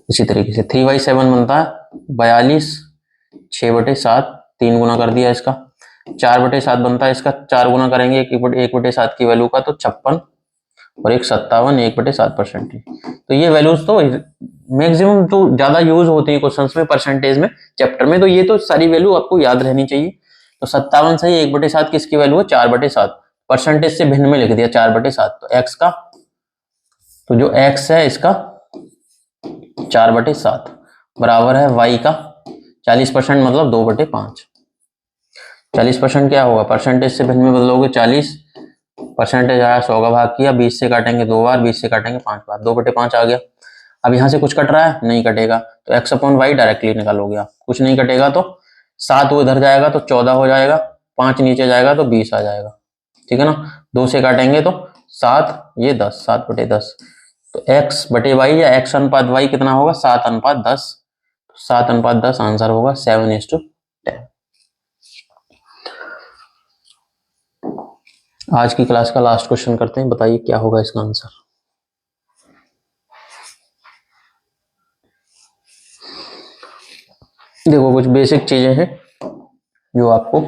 इसी तरीके से 3/7 बनता है 42, 6/7 3 गुना कर दिया इसका, 4/7 बनता है इसका 4 गुना करेंगे 1/7 की वैल्यू का तो 56, और 57 1/7%। तो ये वैल्यूज तो मैक्सिमम तो ज्यादा यूज होती है क्वेश्चंस में, परसेंटेज में, चैप्टर में, तो ये तो सारी वैल्यू आपको याद रहनी चाहिए। तो 57 सही, 1/7 किसकी वैल्यू है 4/7, परसेंटेज से भिन्न में लिख दिया 4/7, तो एक्स का, तो जो एक्स है इसका 4/7 बराबर है वाई का 40% मतलब 2/5। 40% क्या होगा, परसेंटेज से भिन्न में बदलोगे 40, परसेंटेज आया 100 का भाग किया, 20 से काटेंगे 2 बार, 20 से काटेंगे 5 बार, 2/5 आ गया। अब यहां से कुछ कट रहा है नहीं कटेगा, तो एक्स अपॉन वाई डायरेक्टली निकालोगे आप, कुछ नहीं कटेगा तो 7 वो इधर जाएगा तो 14 हो जाएगा, 5 नीचे जाएगा तो 20 आ जाएगा, ठीक है ना। 2 से काटेंगे तो 7, ये 10, 7/10, तो एक्स बटे वाई या एक्स अनुपात वाई कितना होगा 7/10, 7/10 आंसर होगा 7:10। आज की क्लास का लास्ट क्वेश्चन करते हैं, बताइए क्या होगा इसका आंसर। देखो कुछ बेसिक चीजें हैं जो आपको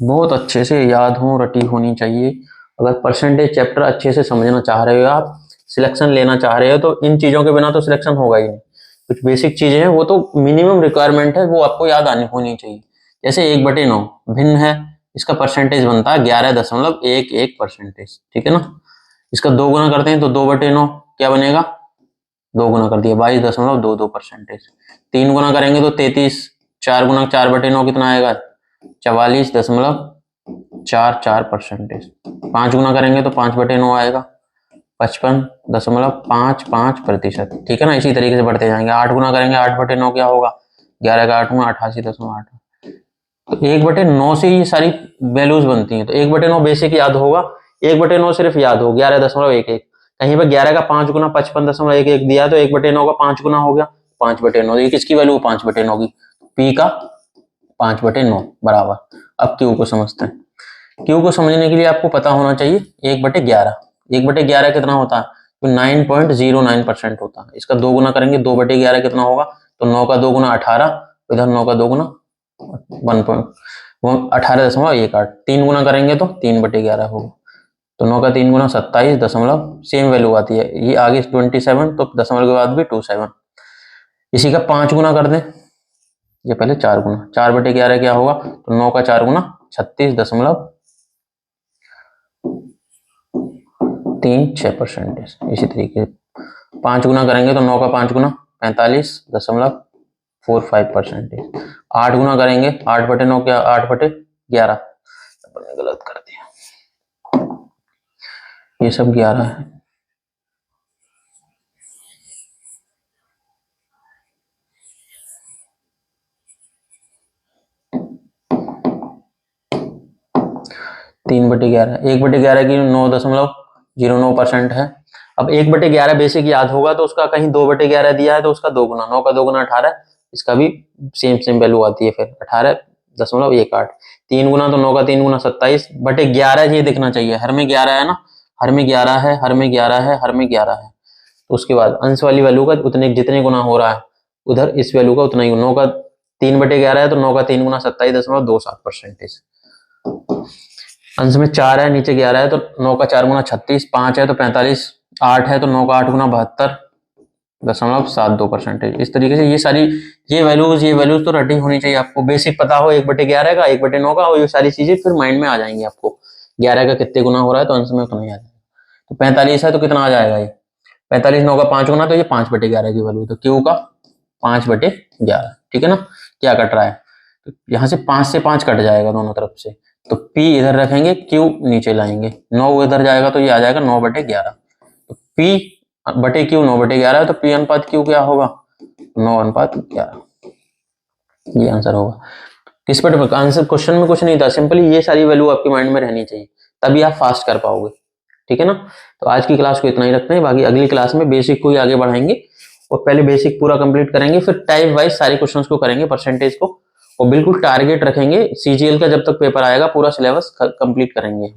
बहुत अच्छे से याद हो, रटी होनी चाहिए। अगर परसेंटेज चैप्टर अच्छे से समझना चाह रहे हो, आप सिलेक्शन लेना चाह रहे हो, तो इन चीजों के बिना तो सिलेक्शन होगा ही नहीं। कुछ बेसिक चीजें हैं वो तो मिनिमम रिक्वायरमेंट है, वो आपको याद आनी होनी चाहिए। जैसे 1/9 भिन्न है, इसका परसेंटेज बनता है 11.11%, ठीक है ना। इसका 2 गुना करते हैं तो 2/9 क्या बनेगा, 2 गुना कर दिया 22.22%। 3 गुना करेंगे तो 33, 4 गुना 4/9 कितना आएगा 44.44%। 5 गुना करेंगे तो 5/9 आएगा 55.55%, ठीक है ना। इसी तरीके से बढ़ते जाएंगे। 8 गुना करेंगे 8/9 क्या होगा 11 का 8 गुना 88.8। तो 1/9 से ये सारी वैल्यूज बनती हैं। तो 1/9 बेसिक याद होगा, 1/9 सिर्फ याद हो 11.11, कहीं पर 11 का 5 गुना 55.11 दिया तो 1/9 का 5 गुना हो गया 5/9। ये किसकी वैल्यू 5/9 की, पी का 5/9 बराबर। अब क्यू को समझते हैं। क्यू को समझने के लिए आपको पता होना चाहिए 1/11, 1/11 कितना होता है तो 9.09% होता है। इसका 2 गुना करेंगे 2/11 कितना होगा, तो 9 का 2 गुना 18, इधर 9 का 2 गुना 18.18। 3 गुना करेंगे तो 3/11 होगा, तो 9 का 3 गुना 27 दशमलव, सेम वैल्यू आती है। ये आगे 27 तो दशमलव के बाद भी 27। इसी का 5 गुना कर दें, ये पहले 4 गुना, 4/11 क्या होगा तो 9 का 4 गुना 36.36%। इसी तरीके 5 गुना करेंगे तो 9 का 5 गुना 45.45%। 8 गुना करेंगे 8/9 क्या 8/11, गलत कर दिया, ये सब 11 है। तीन बटे ग्यारह, 1/11 की 9.09% है। अब 1/11 बेसिक याद होगा तो उसका कहीं 2/11 दिया है तो उसका 2 गुना, 9 का 2 गुना 18, इसका भी सेम वैल्यू आती है फिर 18.18। 3 गुना तो 9 का 3 गुना 27/11, ये दिखना चाहिए, हर में 11 है ना, हर में 11 है, हर में 11 है, हर में 11 है। तो उसके बाद अंश वाली वैल्यू का उतने जितने गुना हो रहा है उधर इस वैल्यू का उतना ही, 9 का 3/11 है तो 9 का 3 गुना 27.27%। अंश में 4 है, नीचे 11 है तो 9 का 4 गुना 36, 5 है तो 45, 8 है तो 9 का 8 गुना 72.72%। इस तरीके से ये वैल्यूज तो रटी होनी चाहिए आपको, बेसिक पता हो 1/11 का 1/9 का, और ये सारी चीजें फिर माइंड में आ जाएंगी आपको। 11 का कितने गुना हो रहा है तो अंश में उतना ही आ जाएगा। तो 45 है तो कितना आ जाएगा ये 45, 9 का 5 गुना, तो ये 5/11 की वैल्यू, तो क्यू का 5/11। ठीक है ना। क्या कट रहा है तो यहाँ से 5 से 5 कट जाएगा दोनों तरफ से, तो P इधर रखेंगे, Q नीचे लाएंगे, 9 इधर जाएगा तो ये आ जाएगा 9/11। तो P/Q 9/11 है तो P अनुपात Q क्या होगा 9:11। ये आंसर होगा। किस पर आंसर, क्वेश्चन में कुछ नहीं था, सिंपली ये सारी वैल्यू आपके माइंड में रहनी चाहिए, तभी आप फास्ट कर पाओगे। ठीक है ना। तो आज की क्लास को इतना ही रखते हैं, बाकी अगली क्लास में बेसिक को ही आगे बढ़ाएंगे, और पहले बेसिक पूरा कंप्लीट करेंगे, फिर टाइप वाइज सारे क्वेश्चंस को करेंगे, परसेंटेज को, और बिल्कुल टारगेट रखेंगे सीजीएल का, जब तक पेपर आएगा पूरा सिलेबस कंप्लीट करेंगे।